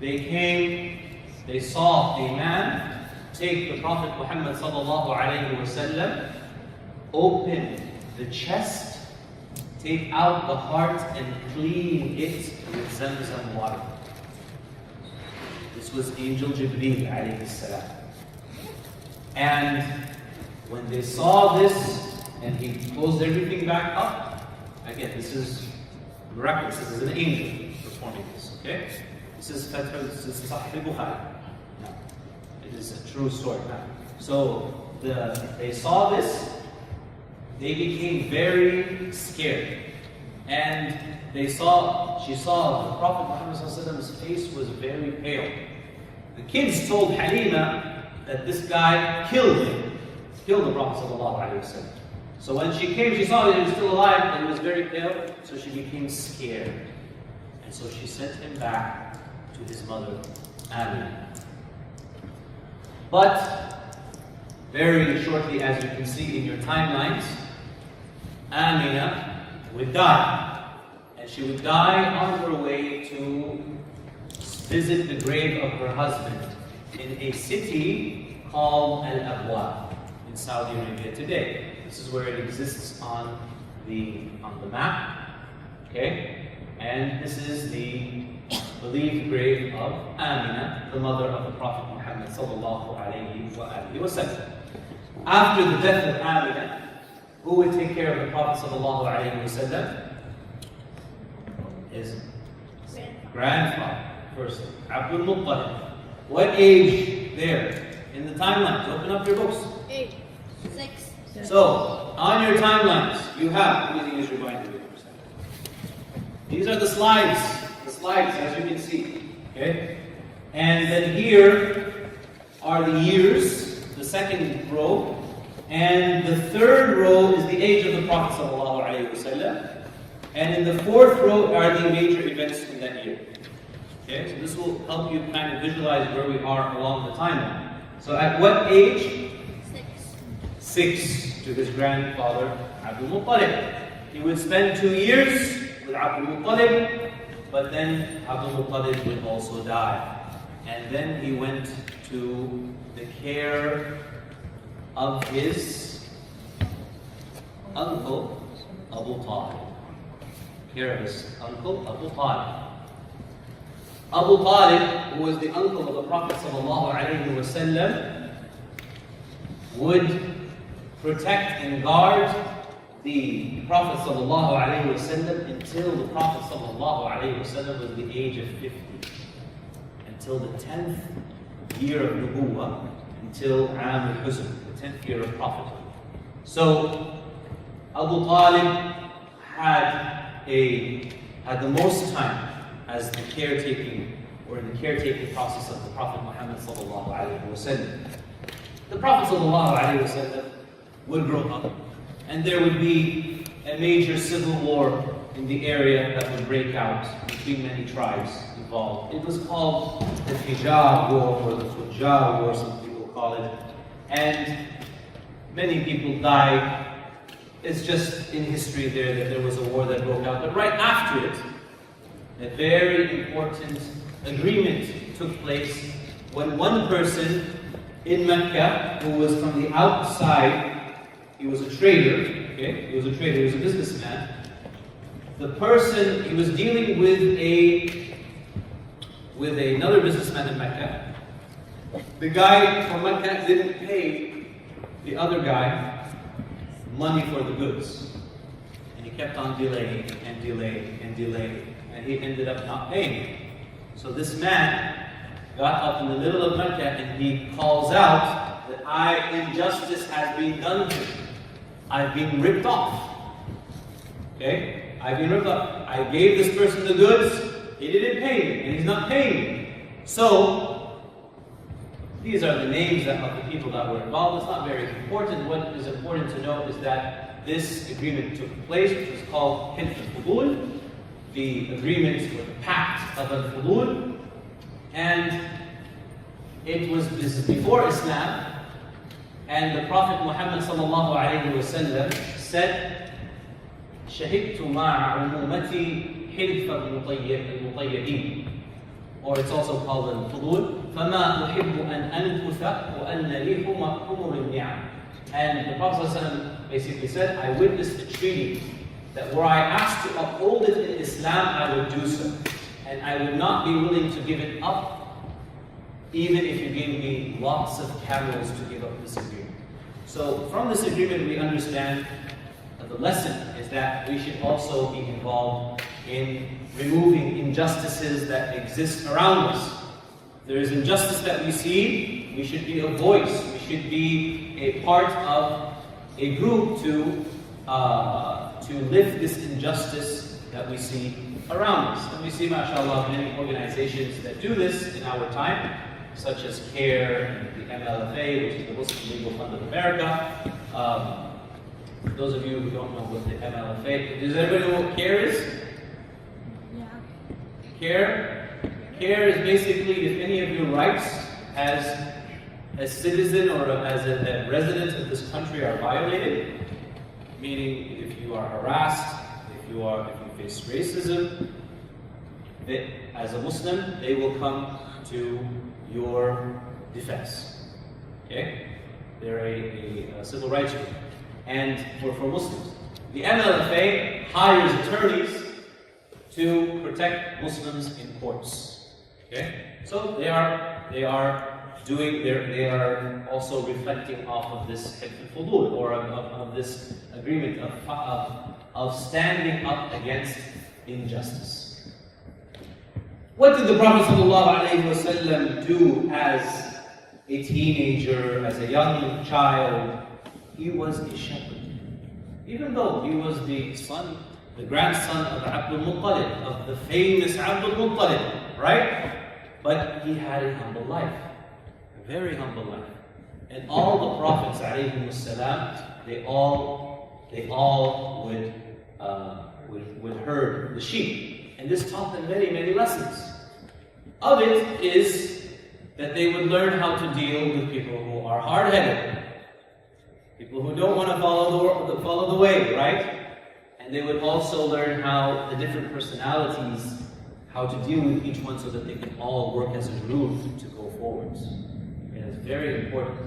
they saw a man take the Prophet Muhammad sallallahu alaihi wasallam, open the chest, take out the heart and clean it with Zamzam water. This was Angel Jibreel alayhi salam. And when they saw this, and he closed everything back up, again, this is miraculous. This is an angel performing this, okay? This is Sahih Bukhari. No, it is a true story. So they saw this, they became very scared. And she saw the Prophet Muhammad's face was very pale. The kids told Halima that this guy killed the Prophet sallallahu alaihi wasallam. So when she came, she saw that he was still alive and he was very pale, so she became scared. And so she sent him back to his mother, Amina. But very shortly, as you can see in your timelines, Amina would die. And she would die on her way to visit the grave of her husband in a city called Al-Abwa in Saudi Arabia today. This is where it exists on the map. Okay? And this is the believed grave of Amina, the mother of the Prophet Muhammad sallallahu alayhi wa sallam. After the death of Amina, who would take care of the Prophet sallallahu alayhi wa sallam? His grandfather, first, Abdul Muttalib. What age there? In the timelines, open up your books. 8, 6. So, on your timelines, you have, let me use your binder here for a second. These are the slides as you can see, okay? And then here are the years, the second row, and the third row is the age of the Prophet sallallahu alaihi wasallam. And in the fourth row are the major events in that year. Okay, so this will help you kind of visualize where we are along the timeline. So at what age? 6 to his grandfather, Abdul Muttalib. He would spend 2 years with Abdul Muttalib, but then Abdul Muttalib would also die. And then he went to the care of his uncle, Abu Talib. Care of his uncle, Abu Talib. Abu Talib, who was the uncle of the Prophet ﷺ, would protect and guard the Prophet ﷺ until the Prophet ﷺ was the age of 50. Until the 10th year of Nubuwwah, until Am al-Huzn, the 10th year of prophethood. So, Abu Talib had the most time as the caretaking process of the Prophet Muhammad sallallahu alaihi wasallam. The Prophet sallallahu alaihi wasallam would grow up, and there would be a major civil war in the area that would break out between many tribes involved. It was called the Hijab War or the Fujjar War, some people call it, and many people died. it's just in history there that there was a war that broke out. But right after it, a very important agreement took place when one person in Mecca, who was from the outside, he was a trader, okay? He was a trader, he was a businessman. The person, he was dealing with another businessman in Mecca. The guy from Mecca didn't pay the other guy money for the goods. And he kept on delaying and delaying and delaying. And he ended up not paying. So this man got up in the middle of Mecca and he calls out that injustice has been done to me. I've been ripped off. Okay? I've been ripped off. I gave this person the goods, he didn't pay me, and he's not paying me. So, these are the names of the people that were involved. It's not very important. What is important to note is that this agreement took place, which was called Hilf al-Fudul, the agreement or the pact of al-Fudul, and this is before Islam, and the Prophet Muhammad sallallahu alayhi wa sallam said, شهدت مع عمومتي حلف المطيبين, or it's also called al-Fudul, فما أحب أن أنكث وأن لي حمر النعم. And the Prophet ﷺ basically said, I witnessed a treaty that were I asked to uphold it in Islam, I would do so. And I would not be willing to give it up, even if you gave me lots of camels to give up this agreement. So from this agreement we understand that the lesson is that we should also be involved in removing injustices that exist around us. If there is injustice that we see, we should be a voice, we should be a part of a group to lift this injustice that we see around us. And we see, mashallah, many organizations that do this in our time, such as CARE and the MLFA, which is the Muslim Legal Fund of America. For those of you who don't know what the MLFA, does everybody know what CARE is? Yeah. CARE is basically if any of your rights as a citizen or as a resident of this country are violated, meaning if you are harassed, if you face racism, as a Muslim, they will come to your defense. Okay? They're a civil rights group. And for Muslims. The MLFA hires attorneys to protect Muslims in courts. Okay? So they are also reflecting off of this Hilf al-Fudul, or of this agreement of standing up against injustice. What did the Prophet ﷺ do as a teenager, as a young child? He was a shepherd. Even though he was the grandson of Abdul Muttalib, of the famous Abdul Muttalib, right? But he had a humble life, a very humble life. And all the prophets, ﷺ, they all would herd the sheep. And this taught them many, many lessons. Of it is that they would learn how to deal with people who are hard-headed, people who don't want to follow the way, right? And they would also learn how the different personalities, how to deal with each one so that they can all work as a group to go forwards. And it's very important,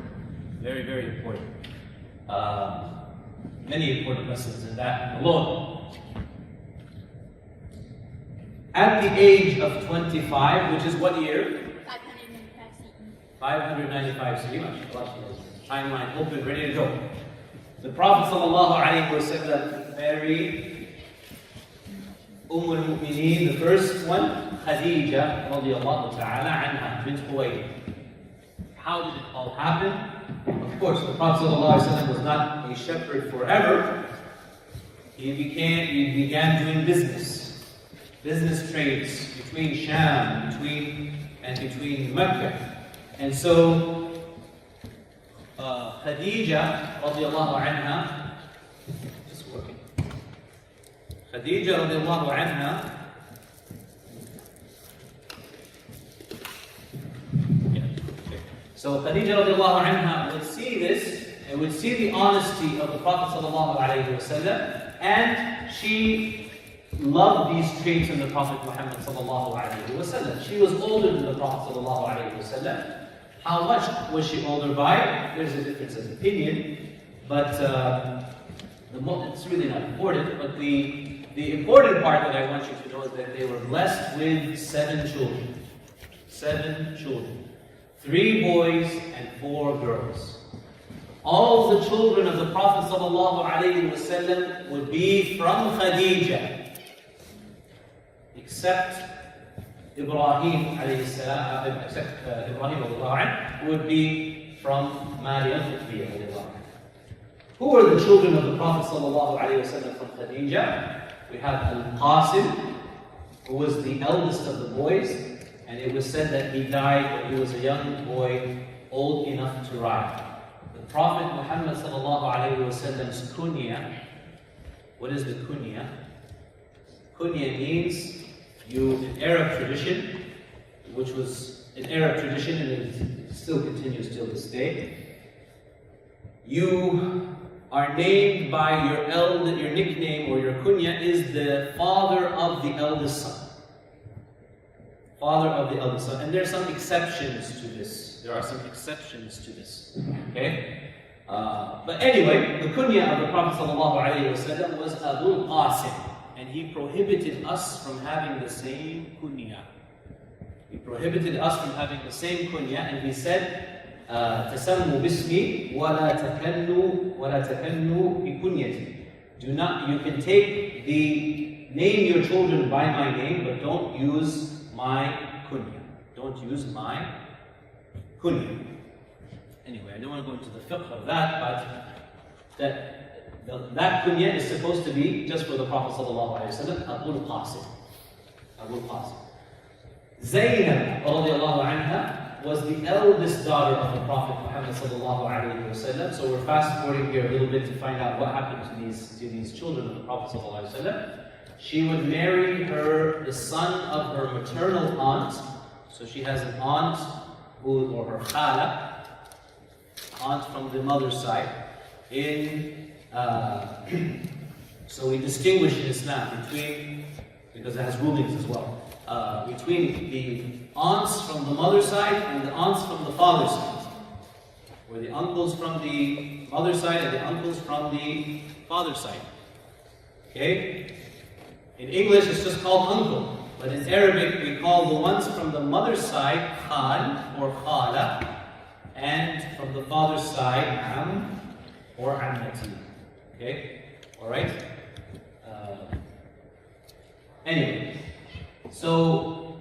very, very important. Many important lessons in that alone. At the age of 25, which is what year? 595 CE. Timeline open, ready to go. The Prophet ﷺ married al-Mu'mineen, the first one, Khadija radiallahu ta'ala anha, bint Khuwaylid. How did it all happen? Of course, the Prophet ﷺ was not a shepherd forever. He began doing business trades between Sham, between Mecca. And so, Khadija radiallahu anha, just working. Khadija radiallahu anha, so Khadija radiallahu anha would see this, and would see the honesty of the Prophet ﷺ, and she loved these traits in the Prophet Muhammad ﷺ. She was older than the Prophet ﷺ. How much was she older by? There's a difference of opinion, but it's really not important. But the important part that I want you to know is that they were blessed with 7 children. 7 children. 3 boys and 4 girls. All the children of the Prophet ﷺ would be from Khadija, except Ibrahim alayhi salam, Ibrahim would be from Maryam. Who were the children of the Prophet ﷺ from Khadija? We have Al-Qasim, who was the eldest of the boys, and it was said that he died when he was a young boy, old enough to ride. The Prophet Muhammad ﷺ's kunya, what is the kunya? Kunya means in Arab tradition, which was an Arab tradition and it still continues till this day, you are named by your nickname or your kunya is the father of the eldest son. Father of the eldest son. And there are some exceptions to this. Okay? But anyway, the kunya of the Prophet ﷺ was Abu Qasim. And he prohibited us from having the same kunya. He prohibited us from having the same kunya, and he said, "Tasammu bismi wala takannu bikunyati." Do not. You can name your children by my name, but don't use my kunya. Don't use my kunya. Anyway, I don't want to go into the fiqh of that, but that kunya is supposed to be just for the Prophet ﷺ, Abu Qasim. Abu Qasim. Zaynab radiallahu anha was the eldest daughter of the Prophet Muhammad ﷺ. So we're fast forwarding here a little bit to find out what happened to these children of the Prophet ﷺ. She would marry the son of her maternal aunt. So she has an aunt or her khala, aunt from the mother's side. So we distinguish in Islam because it has rulings as well, between the aunts from the mother's side and the aunts from the father's side, or the uncles from the mother's side and the uncles from the father's side. Okay? In English it's just called uncle, but in Arabic we call the ones from the mother's side khal or khala, and from the father's side am or ammati. Okay? Alright? Anyway, so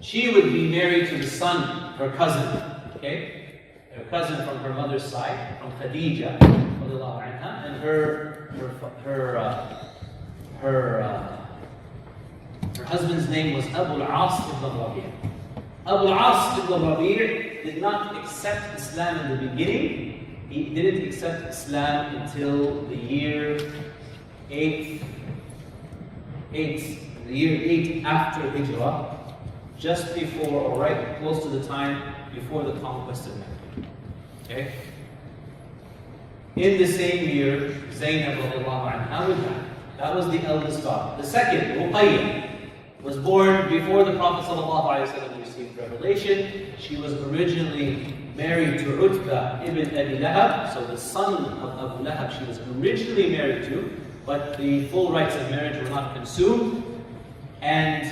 she would be married to the son, her cousin, okay? Her cousin from her mother's side, from Khadija, and her husband's name was Abu al-As ibn Rabi'. Abu al-As ibn Rabi' did not accept Islam in the beginning. He didn't accept Islam until the year 8 after Hijrah, just before, or right close to the time before the conquest of Mecca. Okay? In the same year, Zaynab radiallahu anha would die. That was the eldest daughter. The second, Ruqayyah, was born before the Prophet ﷺ received revelation. She was originally married to Utbah ibn Abi Lahab, so the son of Abu Lahab she was originally married to, but the full rights of marriage were not consumed, and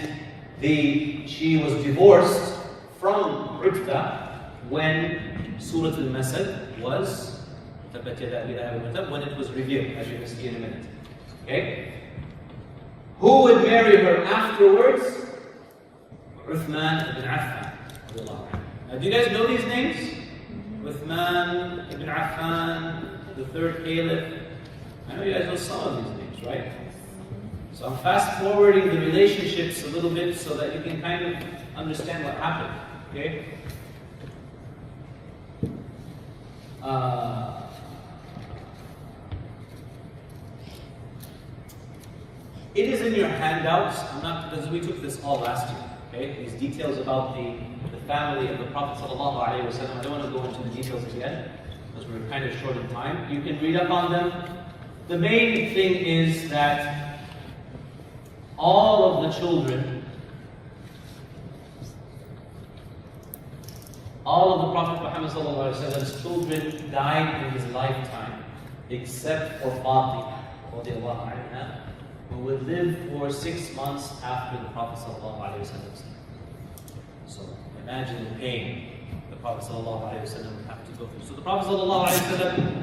she was divorced from Utbah when Surah Al-Masad was, when it was revealed, as you're going to see in a minute. Okay? Who would marry her afterwards? Uthman ibn Affan. Now, do you guys know these names? Uthman ibn Affan, the third caliph. I know you guys know some of these names, right? So I'm fast forwarding the relationships a little bit so that you can kind of understand what happened. Okay? It is in your handouts. Because we took this all last year. Okay? These details about the family of the Prophet ﷺ. I don't want to go into the details again. because we're kind of short in time. You can read up on them. The main thing is that all of the children, all of the Prophet Muhammad's children died in his lifetime, except for Fatima, who would live for 6 months after the Prophet. So imagine the pain the Prophet would have to go through. So the Prophet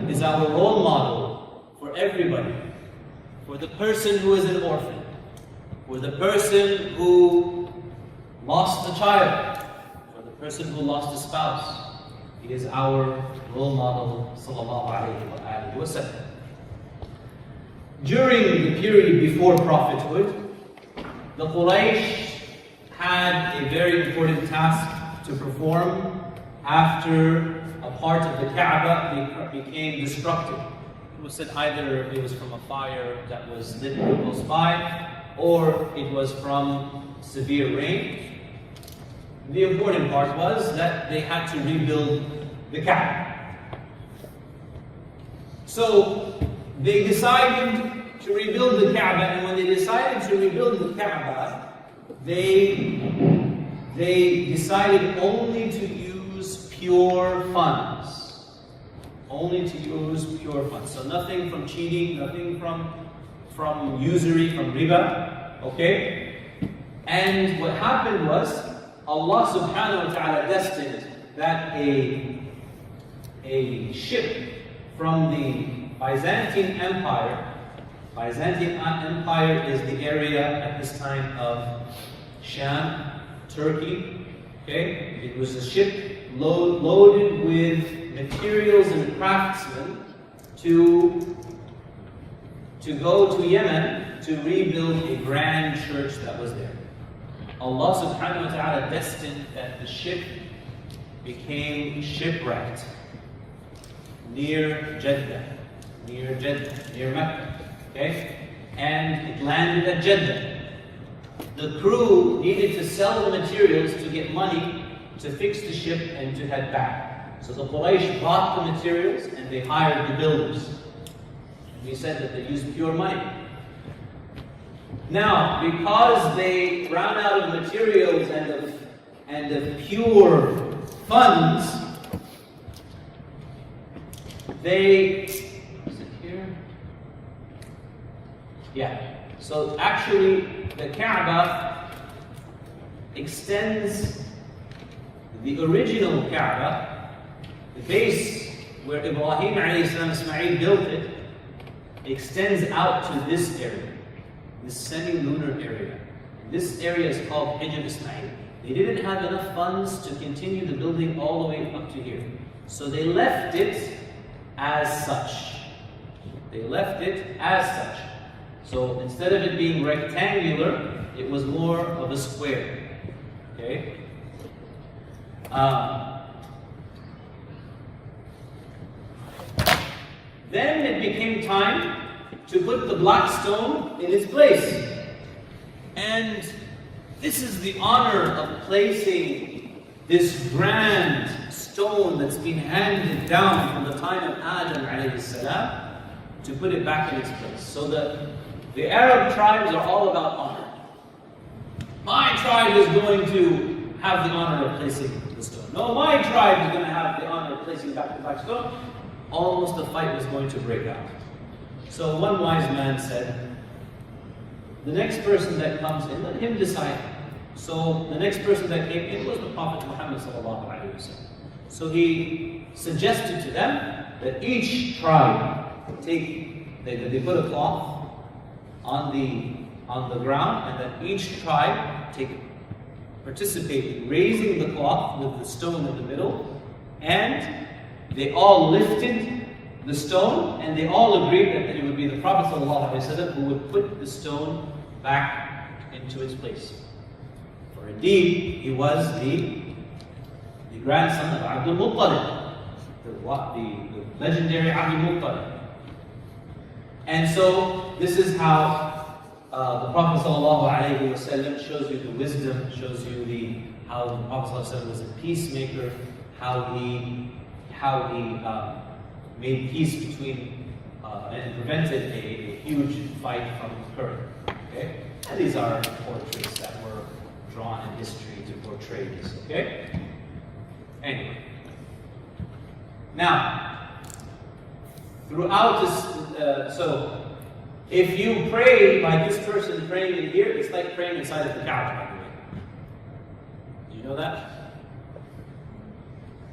is our role model for everybody. For the person who is an orphan, for the person who lost a child, for the person who lost a spouse. He is our role model, sallallahu alayhi wa sallam. During the period before prophethood, the Quraysh had a very important task to perform after a part of the Kaaba became destructive. It was said either it was from a fire that was lit close by, or it was from severe rain. The important part was that they had to rebuild the Kaaba. So they decided to rebuild the Kaaba, and when they decided to rebuild the Kaaba, they decided only to use pure funds. Only to use pure funds. So nothing from cheating, nothing from usury, from riba. Okay? And what happened was, Allah subhanahu wa ta'ala destined that a ship from the Byzantine Empire is the area at this time of Sham, Turkey. Okay? It was a ship loaded with materials and craftsmen to go to Yemen to rebuild a grand church that was there. Allah subhanahu wa ta'ala destined that the ship became shipwrecked near Jeddah, near Makkah. Okay? And it landed at Jeddah. The crew needed to sell the materials to get money to fix the ship and to head back. So the Quraysh bought the materials and they hired the builders. We said that they used pure money. Now, because they ran out of materials and of pure funds, is it here? Yeah. So actually, the Kaaba extends the original Kaaba, the base where Ibrahim Ismail built it, extends out to this area, this semi-lunar area. This area is called Hijr Ismail. They didn't have enough funds to continue the building all the way up to here. So they left it as such. So instead of it being rectangular, it was more of a square. Okay? Then it became time to put the black stone in its place. And this is the honor of placing this grand stone that's been handed down from the time of Adam alayhi salam, to put it back in its place. So the Arab tribes are all about honor. My tribe is going to have the honor of placing the stone. No, my tribe is going to have the honor of placing back the black stone. Almost the fight was going to break out. So one wise man said, the next person that comes in, let him decide. So the next person that came in was the Prophet Muhammad sallallahu alaihi wasallam. So he suggested to them that each tribe they put a cloth on the ground, and that each tribe participate in raising the cloth with the stone in the middle, and they all lifted the stone, and they all agreed that it would be the Prophet ﷺ who would put the stone back into its place. For indeed, he was the grandson of Abdul Muttalib, the legendary Abdul Muttalib. And so, this is how the Prophet ﷺ shows you the wisdom, shows you how the Prophet ﷺ was a peacemaker, how he made peace between and prevented a huge fight from occurring. Okay? And these are portraits that were drawn in history to portray this. Okay? Anyway. Now, throughout this, so if you pray like this person praying in here, it's like praying inside of the Kaaba, by the way. Do you know that?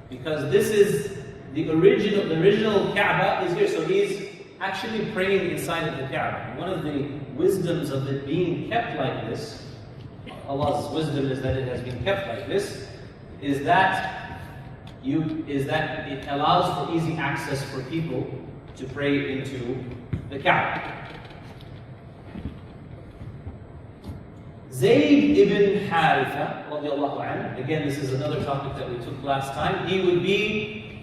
Because this is the original Kaaba is here, so he's actually praying inside of the Kaaba. One of the wisdoms of it being kept like this, Allah's wisdom is that it has been kept like this, is that it allows for easy access for people to pray into the Kaaba. Zayd ibn Haritha, radiallahu anhu, again this is another topic that we took last time. He would be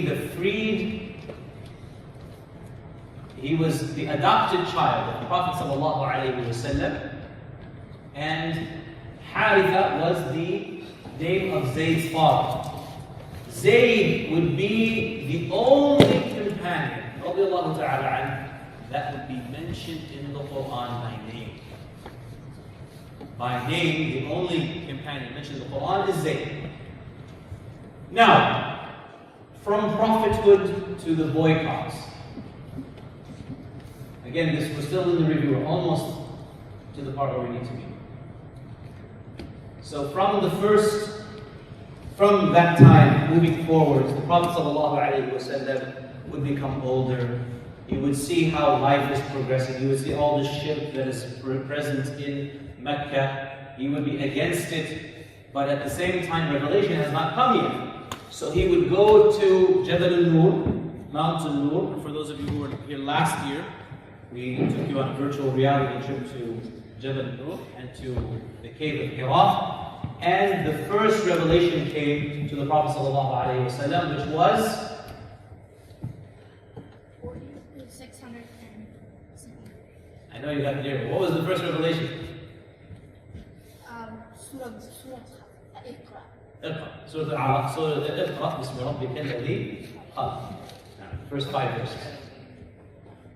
the freed. He was the adopted child of the Prophet sallallahu alaihi wasallam, and Haritha was the name of Zayd's father. Zayd would be the only companion, radiallahu ta'ala anhu, that would be mentioned in the Quran by name. By name, the only companion mentioned in the Quran is Zayd. Now, from prophethood to the boycotts. Again, we're still in the review, we're almost to the part where we need to be. So from that time, moving forward, the Prophet ﷺ would become older. You would see how life is progressing. You would see all the shirk that is present in Mecca. He would be against it, but at the same time, revelation has not come yet. So he would go to Jabal al-Nur, Mount al-Nur. For those of you who were here last year, we took you on a virtual reality trip to Jabal al-Nur and to the cave of Hira. And the first revelation came to the Prophet ﷺ, which was 600. I know you got the ear. What was the first revelation? Surah Iqra. Iqra. Surah Al-Alaq. Surah Iqra. Bismi rabbika alladhi khalaq. First 5 verses.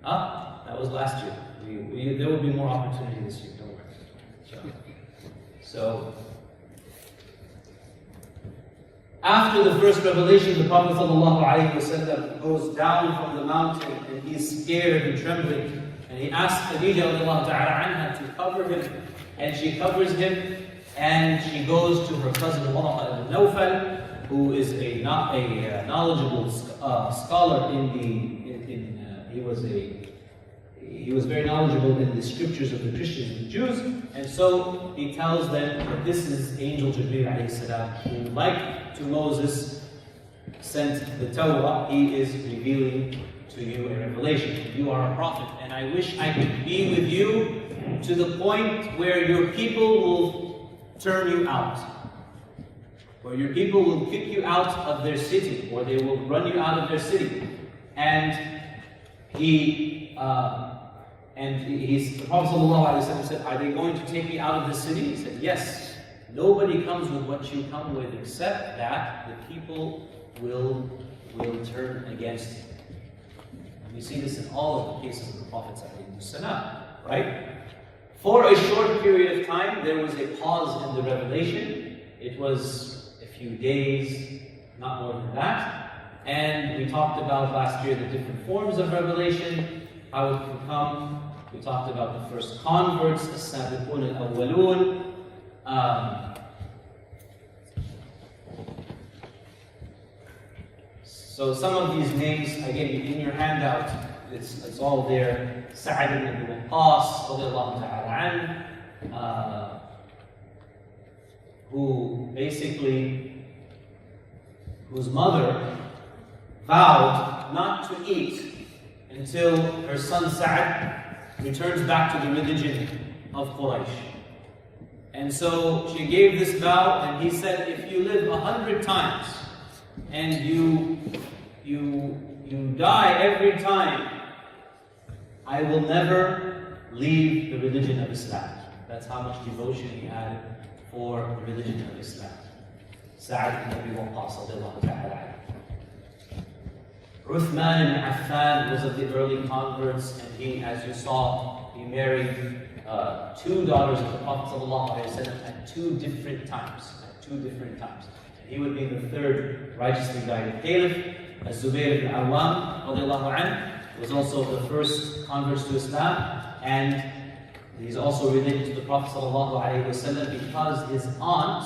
That was last year. There will be more opportunity this year. Don't worry. So, after the first revelation, the Prophet ﷺ goes down from the mountain and he's scared and trembling. And he asks Khadija anha to cover him. And she covers him and she goes to her cousin Waraqa ibn Nawfal, who is a knowledgeable scholar he was very knowledgeable in the scriptures of the Christians and the Jews, and so he tells them that this is Angel Jibreel alayhi salam, who, like to Moses, sent the Torah. He is revealing to you a revelation. You are a prophet, and I wish I could be with you to the point where your people will turn you out, where your people will kick you out of their city, or they will run you out of their city. And the Prophet ﷺ said, are they going to take me out of the city? He said, yes. Nobody comes with what you come with, except that the people will turn against you. And we see this in all of the cases of the Prophet ﷺ, right? For a short period of time, there was a pause in the revelation. It was a few days, not more than that. And we talked about last year the different forms of revelation, how it can come. We talked about the first converts, as-sabiqun al-awwalun. So some of these names, again, in your handout, it's all there. Sa'ad ibn Abi Waqqas, radiyallahu ta'ala anhu, whose mother vowed not to eat until her son Sa'ad returns back to the religion of Quraysh. And so she gave this vow, and he said, if you live 100 times and you die every time, I will never leave the religion of Islam. That's how much devotion he had for the religion of Islam. Sa'd ibn Abi Waqqas radiallahu ta'ala. Uthman ibn Affan was of the early converts, and he, as you saw, he married two daughters of the Prophet ﷺ at two different times. He would be the third righteously guided caliph. Az-Zubayr ibn Awam radiallahu anhu was also the first converts to Islam, and he's also related to the Prophet ﷺ because his aunt,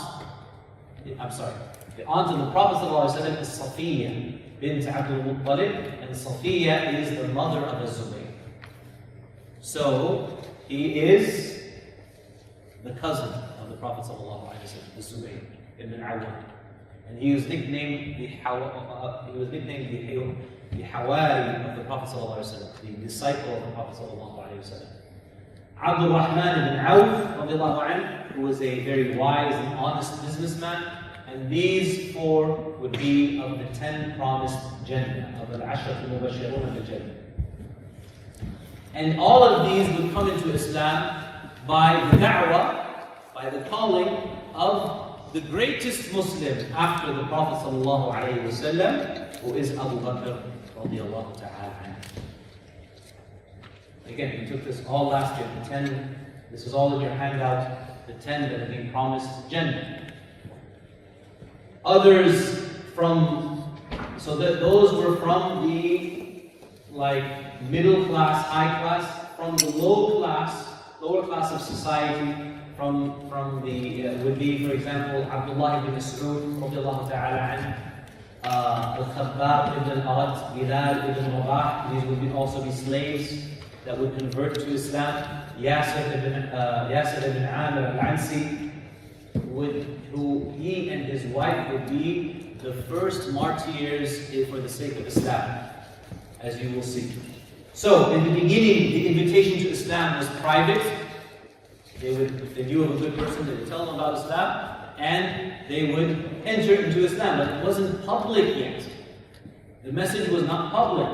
the aunt of the Prophet ﷺ is Safiya bint Abdul Muttalib, and Safiya is the mother of Az-Zubayr. So he is the cousin of the Prophet ﷺ, Az-Zubayr ibn Awam. And he was nicknamed the Hawari of the Prophet ﷺ, the disciple of the Prophet ﷺ. Abdul Rahman ibn Auf, who was a very wise and honest businessman, and these four would be of the 10 promised Jannah, of the Ashrat al-Mubashirun bil Jannah. And all of these would come into Islam by the da'wah, by the calling of the greatest Muslim after the Prophet ﷺ, who is Abu Bakr radiallahu ta'ala anhu. Again, we took this all last year, the 10, this is all in your handout, the 10 that have been promised Jannah. Others so that those were from the middle class, high class, from the lower class of society, from the, would be, for example, Abdullah ibn Mas'ud, radiallahu ta'ala anhu, Al-Khabbab ibn al-Arat, Bilal ibn Rabah, these would also be slaves that would convert to Islam. Yasir ibn Amir al-Ansi, who he and his wife would be the first martyrs for the sake of Islam, as you will see. So, in the beginning, the invitation to Islam was private. If they knew of a good person, they would tell them about Islam, and they would enter into Islam. But it wasn't public yet. The message was not public.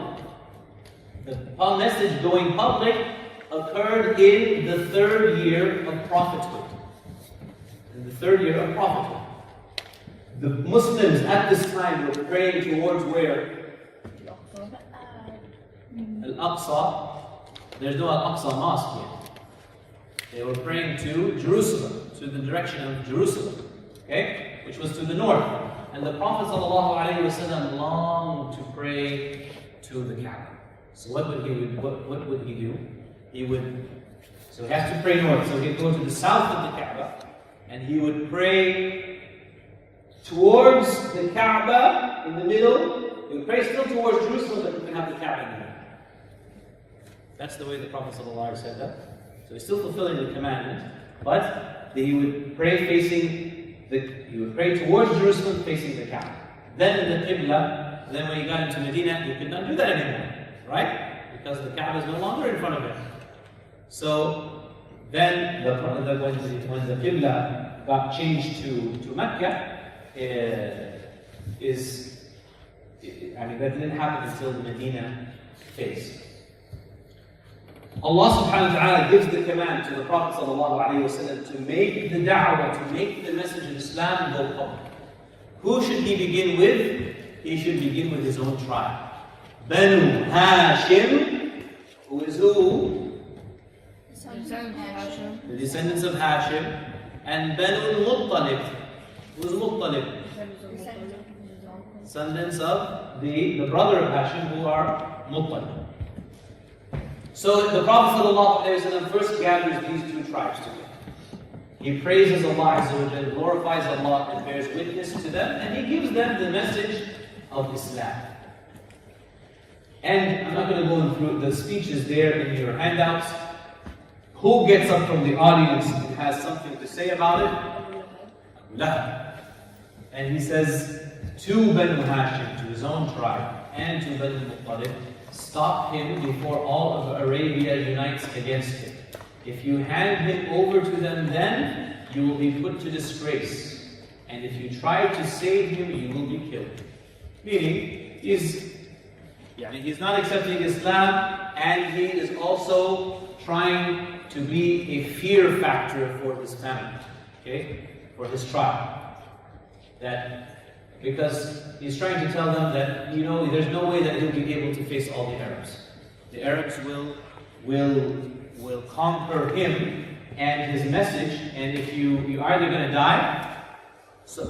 The message going public occurred in the third year of prophethood. The Muslims at this time were praying towards where? Al-Aqsa. There's no Al-Aqsa mosque yet. They were praying to Jerusalem, to the direction of Jerusalem, okay, which was to the north. And the Prophet ﷺ longed to pray to the Kaaba. So what would he do? So he has to pray north. So he'd go to the south of the Kaaba, and he would pray towards the Kaaba in the middle. He would pray still towards Jerusalem, but he would have the Kaaba in the middle. That's the way the Prophet ﷺ said that. So he's still fulfilling the commandment, but he would pray towards Jerusalem, facing the Kaaba. Then in the Qibla, then when he got into Medina, he could not do that anymore, right? Because the Kaaba is no longer in front of him. So then when the Qibla got changed to Makkah, that didn't happen until the Medina phase. Allah subhanahu wa ta'ala gives the command to the Prophet ﷺ to make the da'wah, to make the message of Islam go public. Who should he begin with? He should begin with his own tribe. Banu Hashim, who is who? The descendants of Hashim. And Banu Muttalib. Who is Muttalib? Descendants of the brother of Hashim, who are Muttalib. So the Prophet ﷺ first gathers these two tribes together. He praises Allah Azza wa Jalla, glorifies Allah, and bears witness to them, and he gives them the message of Islam. And I'm not going to go through the speeches there in your handouts. Who gets up from the audience and has something to say about it? Abu Lahab. And he says to Banu Hashim, to his own tribe, and to Banu Muttalib, stop him before all of Arabia unites against him. If you hand him over to them, then you will be put to disgrace. And if you try to save him, you will be killed. Meaning, he's not accepting Islam, and he is also trying to be a fear factor for his family, okay, for his tribe. That because he's trying to tell them that, you know, there's no way that he'll be able to face all the Arabs. The Arabs will conquer him and his message, and if you're either going to die,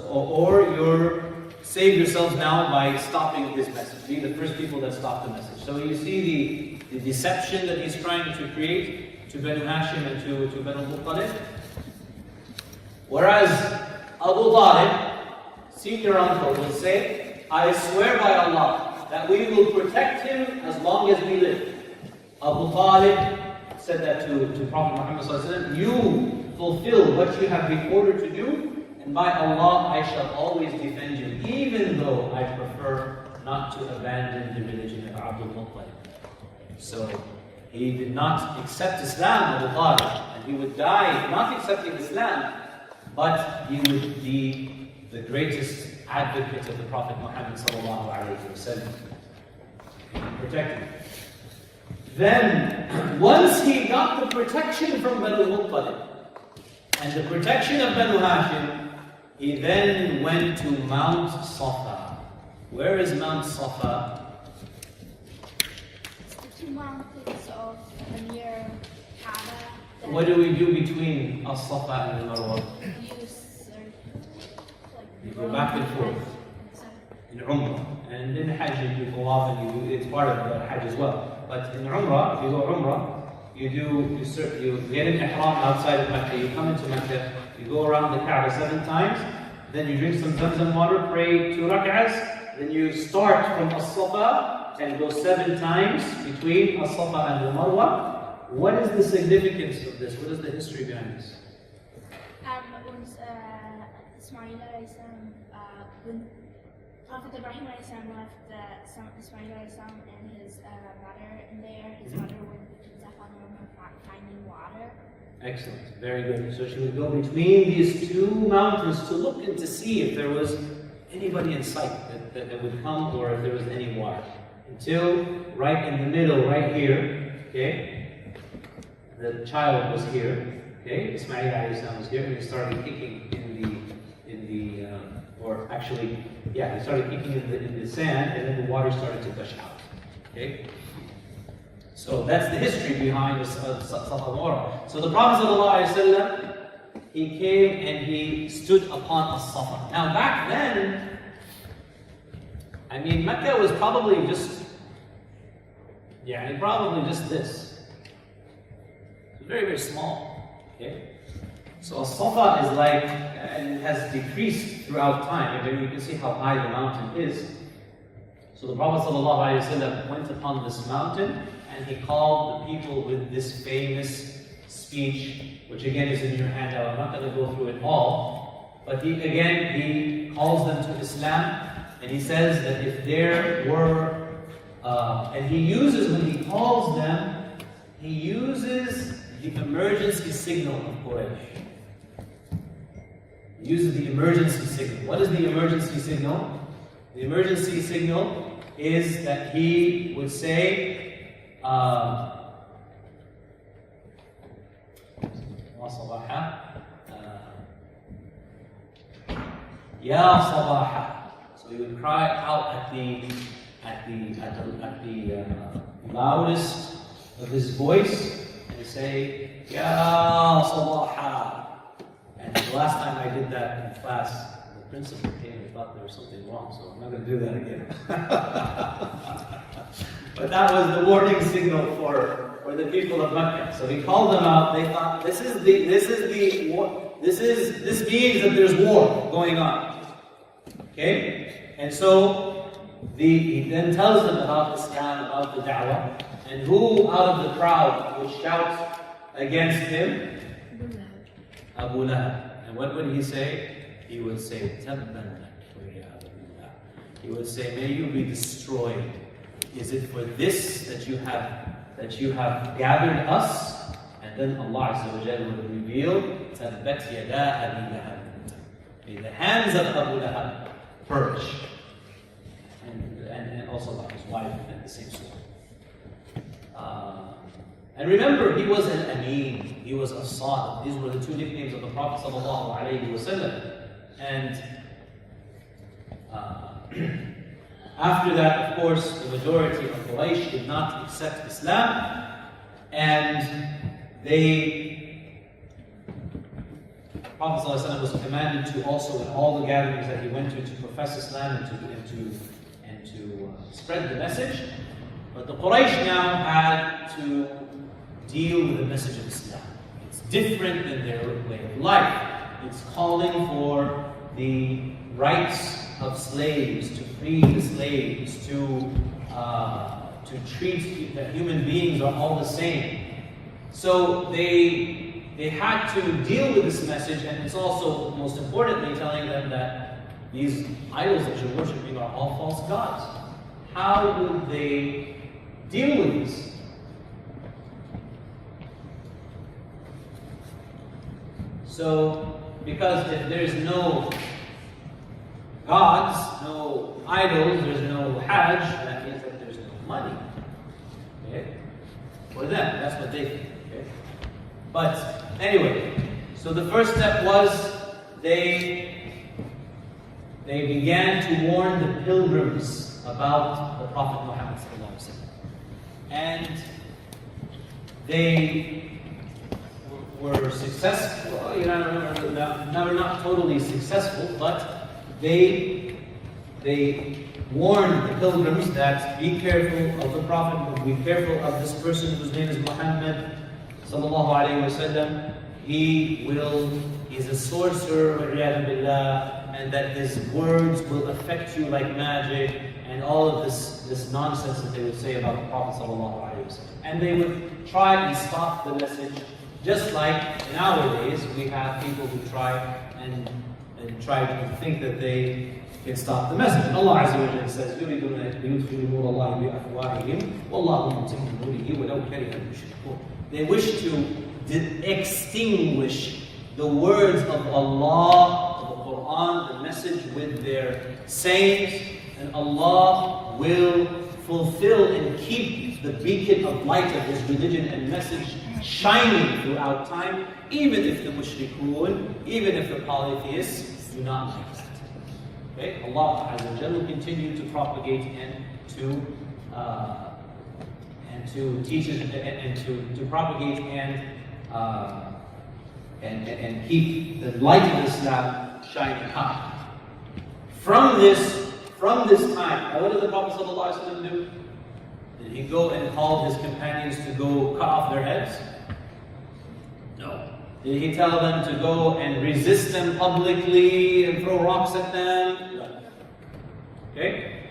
or you're save yourselves now by stopping his message. Be the first people that stop the message. So you see the deception that he's trying to create to Banu Hashim and to Banu Muttalib. Whereas Abu Talib, senior uncle, would say, I swear by Allah that we will protect him as long as we live. Abu Talib said that to Prophet Muhammad ﷺ, you fulfill what you have been ordered to do, and by Allah I shall always defend you, even though I prefer not to abandon the religion of Abdul Muttalib. So he did not accept Islam, Abu Talib, and he would die not accepting Islam, but he would be the greatest advocate of the Prophet Muhammad ﷺ. Protect him. Then, once he got the protection from Banu Muttalib and the protection of Banu Hashim, he then went to Mount Safa. Where is Mount Safa? It's the two mountains of near Kaaba. What do we do between As-Safa and the Marwa? You go back and forth in Umrah. And in Hajj, you go off and you do, it's part of the Hajj as well. But in Umrah, if you go Umrah, you get in Ihram outside of Makkah, you come into Makkah, you go around the Kaaba 7 times, then you drink some Zamzam water, pray 2 rak'ahs, then you start from As-Safa and go 7 times between As-Safa and the Marwa. What is the significance of this? What is the history behind this? When Ismail when Prophet Ibrahim left Ismail and his mother in there, his mother went to Zafar finding water. Excellent, very good. So she would go between these 2 mountains to look and to see if there was anybody in sight that would come, or if there was any water. Until right in the middle, right here, okay, the child was here, okay, Ismail was here, and he started kicking he started kicking in the sand, and then the water started to gush out. Okay? So that's the history behind the Safa Marwa. So the Prophet ﷺ, he came and he stood upon As-Safa. Now back then, I mean, Mecca was probably just this. Very, very small. Okay? So As-Safa is like, and has decreased throughout time. And you can see how high the mountain is. So the Prophet ﷺ went upon this mountain and he called the people with this famous speech, which again is in your handout. I'm not going to go through it all. But he calls them to Islam, and he says that if there were, and he uses, when he calls them, he uses the emergency signal of Quraysh. He uses the emergency signal. What is the emergency signal? The emergency signal is that he would say, Ya Sabaha. So he would cry out at the loudest of his voice and say, Ya Sabaha. And the last time I did that in class, the principal came and thought there was something wrong, so I'm not going to do that again. But that was the warning signal for the people of Makkah. So he called them out. They thought this means that there's war going on. Okay? And so he then tells them about Islam, about the da'wah, and who out of the crowd would shout against him? Abu Lahab. And what would he say? He would say, Tabban lak. He would say, may you be destroyed. Is it for this that you have gathered us? And then Allah Azza wa Jalla would reveal, Tabbat yada Abi Lahab. May the hands of Abu Lahab perish. And also about his wife and the same story. And remember, he was an Ameen, he was a Sadiq. These were the 2 nicknames of the Prophet ﷺ. And After that, of course, the majority of Quraysh did not accept Islam, and Prophet ﷺ was commanded to also, in all the gatherings that he went to profess Islam and to spread the message. But the Quraysh now had to deal with the message of Islam. It's different than their way of life. It's calling for the rights of slaves, to free the slaves, to treat that human beings are all the same. So they had to deal with this message, and it's also, most importantly, telling them that these idols that you're worshiping are all false gods. How would they deal with this? So, because if there's no gods, no idols, there's no Hajj, that means that there's no money. Okay? For them, that's what they think. Okay? But anyway, so the first step was they began to warn the pilgrims about the Prophet Muhammad. And they were successful, not totally successful, but they warned the pilgrims that be careful of the Prophet, be careful of this person whose name is Muhammad sallallahu alayhi wa sallam. He's a sorcerer, and that his words will affect you like magic, and all of this nonsense that they would say about the Prophet sallallahu alayhi wa sallam. And they would try and stop the message, just like nowadays we have people who try and try to think that they can stop the message. And Allah Azza wa Jalla says, يُرِيدُونَ لِيُطْفِئُوا نُورَ اللَّهِ بِأَفْوَاهِهِمْ وَاللَّهُ مُتِمُّ نُورِهِ وَلَوْ كَرِهَ الْمُشْرِكُونَ. They wish to extinguish the words of Allah, of the Quran, the message with their sayings, and Allah will fulfill and keep the beacon of light of His religion and message shining throughout time, even if the mushrikun, even if the polytheists do not like that. Okay? Allah Azza wa Jalla will continue to propagate and to teach it and to propagate and keep the light of Islam shining high. From this time, now what did the Prophet ﷺ do? Did he go and call his companions to go cut off their heads? No. Did he tell them to go and resist them publicly and throw rocks at them? No. Okay?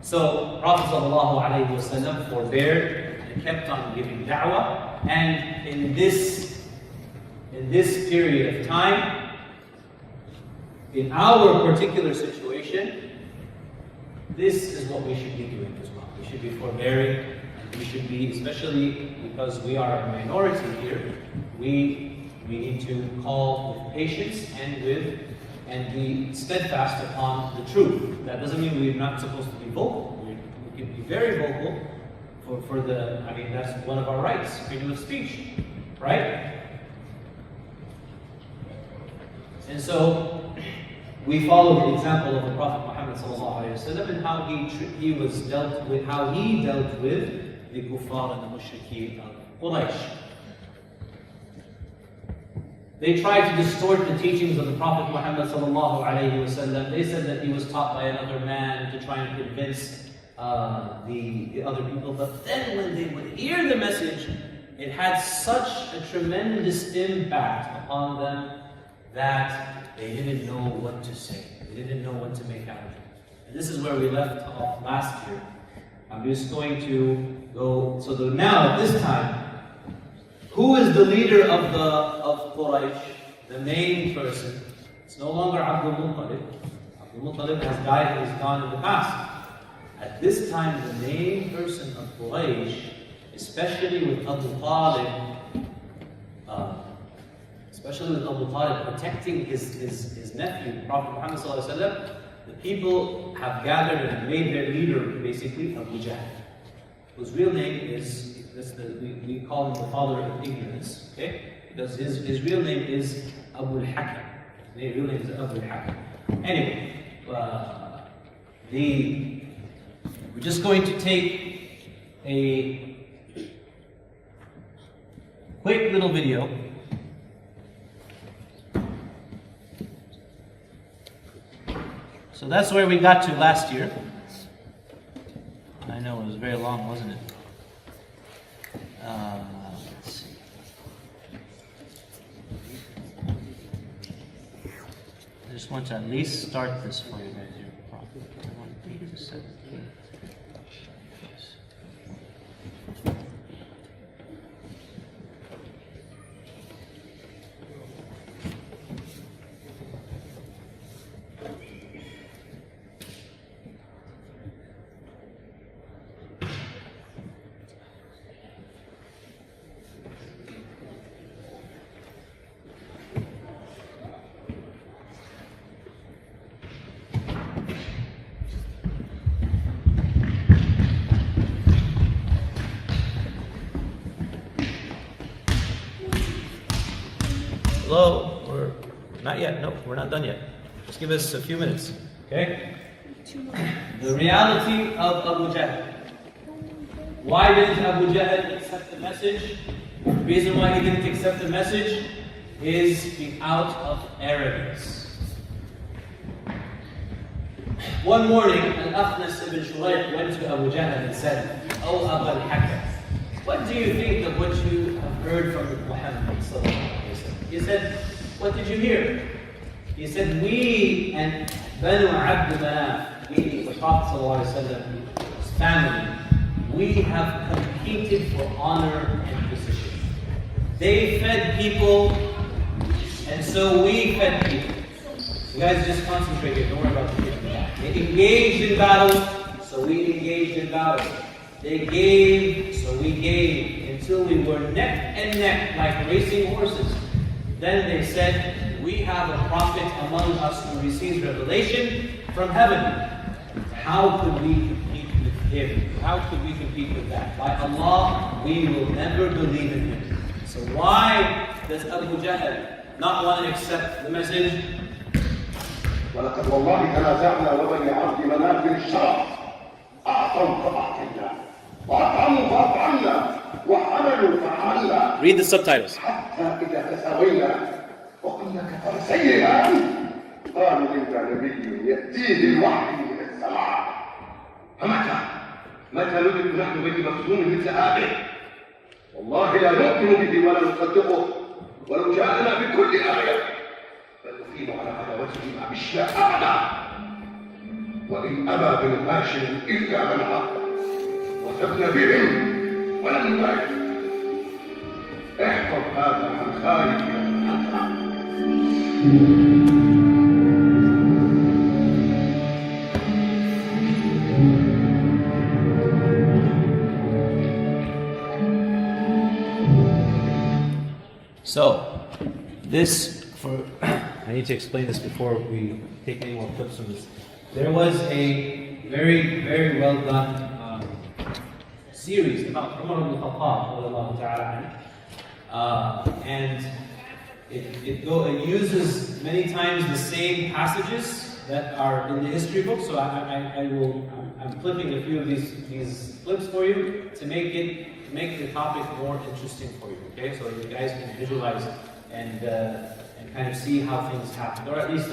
So Prophet ﷺ forbeared and kept on giving da'wah, and in this period of time, in our particular situation, this is what we should be doing as well. We should be forbearing, and we should be, especially because we are a minority here, we need to call with patience and be steadfast upon the truth. That doesn't mean we're not supposed to be vocal. We can be very vocal that's one of our rights, freedom of speech, right? And so we follow the example of the Prophet Muhammad ﷺ and how he dealt with the kuffar and the mushrikeen of Quraysh. They tried to distort the teachings of the Prophet Muhammad ﷺ. They said that he was taught by another man to try and convince the other people. But then when they would hear the message, it had such a tremendous impact upon them that they didn't know what to say. They didn't know what to make out of it. And this is where we left off last year. I'm just going to go. So now at this time, who is the leader of Quraysh? The main person. It's no longer Abdul Muttalib. Abdul Muttalib has died and is gone in the past. At this time, the main person of Quraysh, especially with Abu Talib, protecting his nephew, Prophet Muhammad ﷺ, the people have gathered and made their leader, basically, Abu Jahl, whose real name is, we call him the father of ignorance, okay? Because his real name is Abu al-Hakam. His real name is Abu al-Hakam. Anyway, We're just going to take a quick little video. So that's where we got to last year. I know it was very long, wasn't it? Let's see. I just want to at least start this for you guys here. Prophet 1 to 17. Hello? We're not yet. No, we're not done yet. Just give us a few minutes. Okay? The reality of Abu Jahl. Why didn't Abu Jahl accept the message? The reason why he didn't accept the message is out of arrogance. One morning, Al-Akhnas ibn Shurayh went to Abu Jahl and said, "Oh Abu al-Hakam, what do you think of what you have heard from Muhammad sallallahu alaihi wasallam?" He said, "What did you hear?" He said, "We and Banu Abd Manaf, meaning the Prophet sallallahu alaihi wasallam's family, we have competed for honor and position. They fed people, and so we fed people." You guys just concentrate here, don't worry about the people. They engaged in battle, so we engaged in battle. They gave, so we gave, until we were neck and neck like racing horses. Then they said, "We have a prophet among us who receives revelation from heaven. How could we compete with him? How could we compete with that? By Allah, we will never believe in him." So why does Abu Jahl not want to accept the message? ولقد والله تنازعنا وبني عبد مناف الشرف أعطوا فأعطينا وأطعموا فأطعمنا وحملوا فحملنا. Read the subtitles. حتى إذا تساوينا وقلنا كفرسينا قالوا إن نبي يأتيه الوحي من السماء متى ندرك نحن بني مخزوم مثل هذه؟ والله لا نؤمن به ولا نصدقه ولو جاءنا بكل آية فنقيم على عداوته مع بشرى أبدا وإن أبى بن هاشم إلا منعه وثبنا بهم ولم نبالغ. احفظ هذا عن خالد So, this, I need to explain this before we take any more clips from this. There was a very, very well done series about Umar ibn Khattab, and it uses many times the same passages that are in the history book. So I'm clipping a few of these clips for you to make the topic more interesting for you. Okay, so you guys can visualize and kind of see how things happened, or at least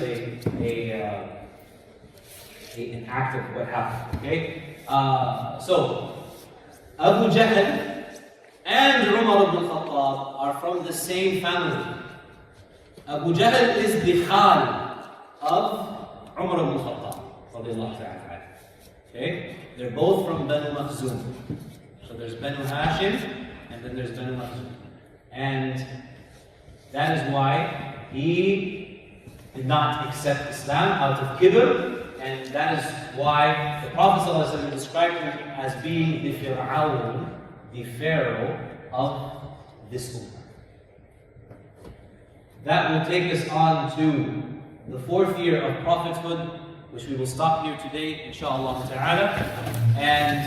an act of what happened. Okay, so Abu Jahl and Umar ibn Khattab are from the same family. Abu Jahl is the Khal of Umar ibn Khattab. Okay, they're both from Banu Makhzum. So there's Banu Hashim, and then there's Banu Makhzum. And that is why he did not accept Islam out of kibr, and that is why the Prophet ﷺ described him as being the Fir'aun, the Pharaoh of this ummah. That will take us on to the 4th year of prophethood, which we will stop here today, inshallah ta'ala. And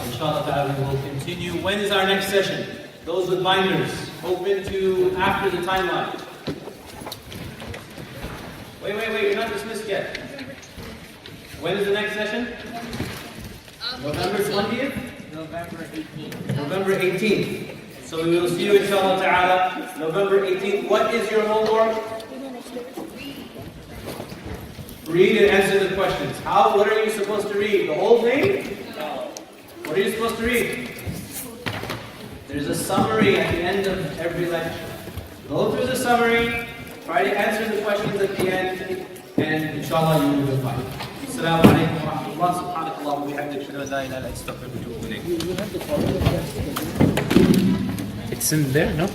inshallah ta'ala, we will continue. When is our next session? Those with binders, open to after the timeline. Wait, you're not dismissed yet. When is the next session? November 20th? November 18th. November 18th. So we will see you inshallah ta'ala November 18th. What is your homework? Read and answer the questions. What are you supposed to read? The whole thing? What are you supposed to read? There's a summary at the end of every lecture. Go through the summary, try to answer the questions at the end, and inshallah you will be fine. Assalamu alaikum wa rahmatullah. Subhanakallah wa bihamdika. Ashhadu an la ilaha illa anta astaghfiruka wa atubu ilayk. You have to follow the test. It's in there, no?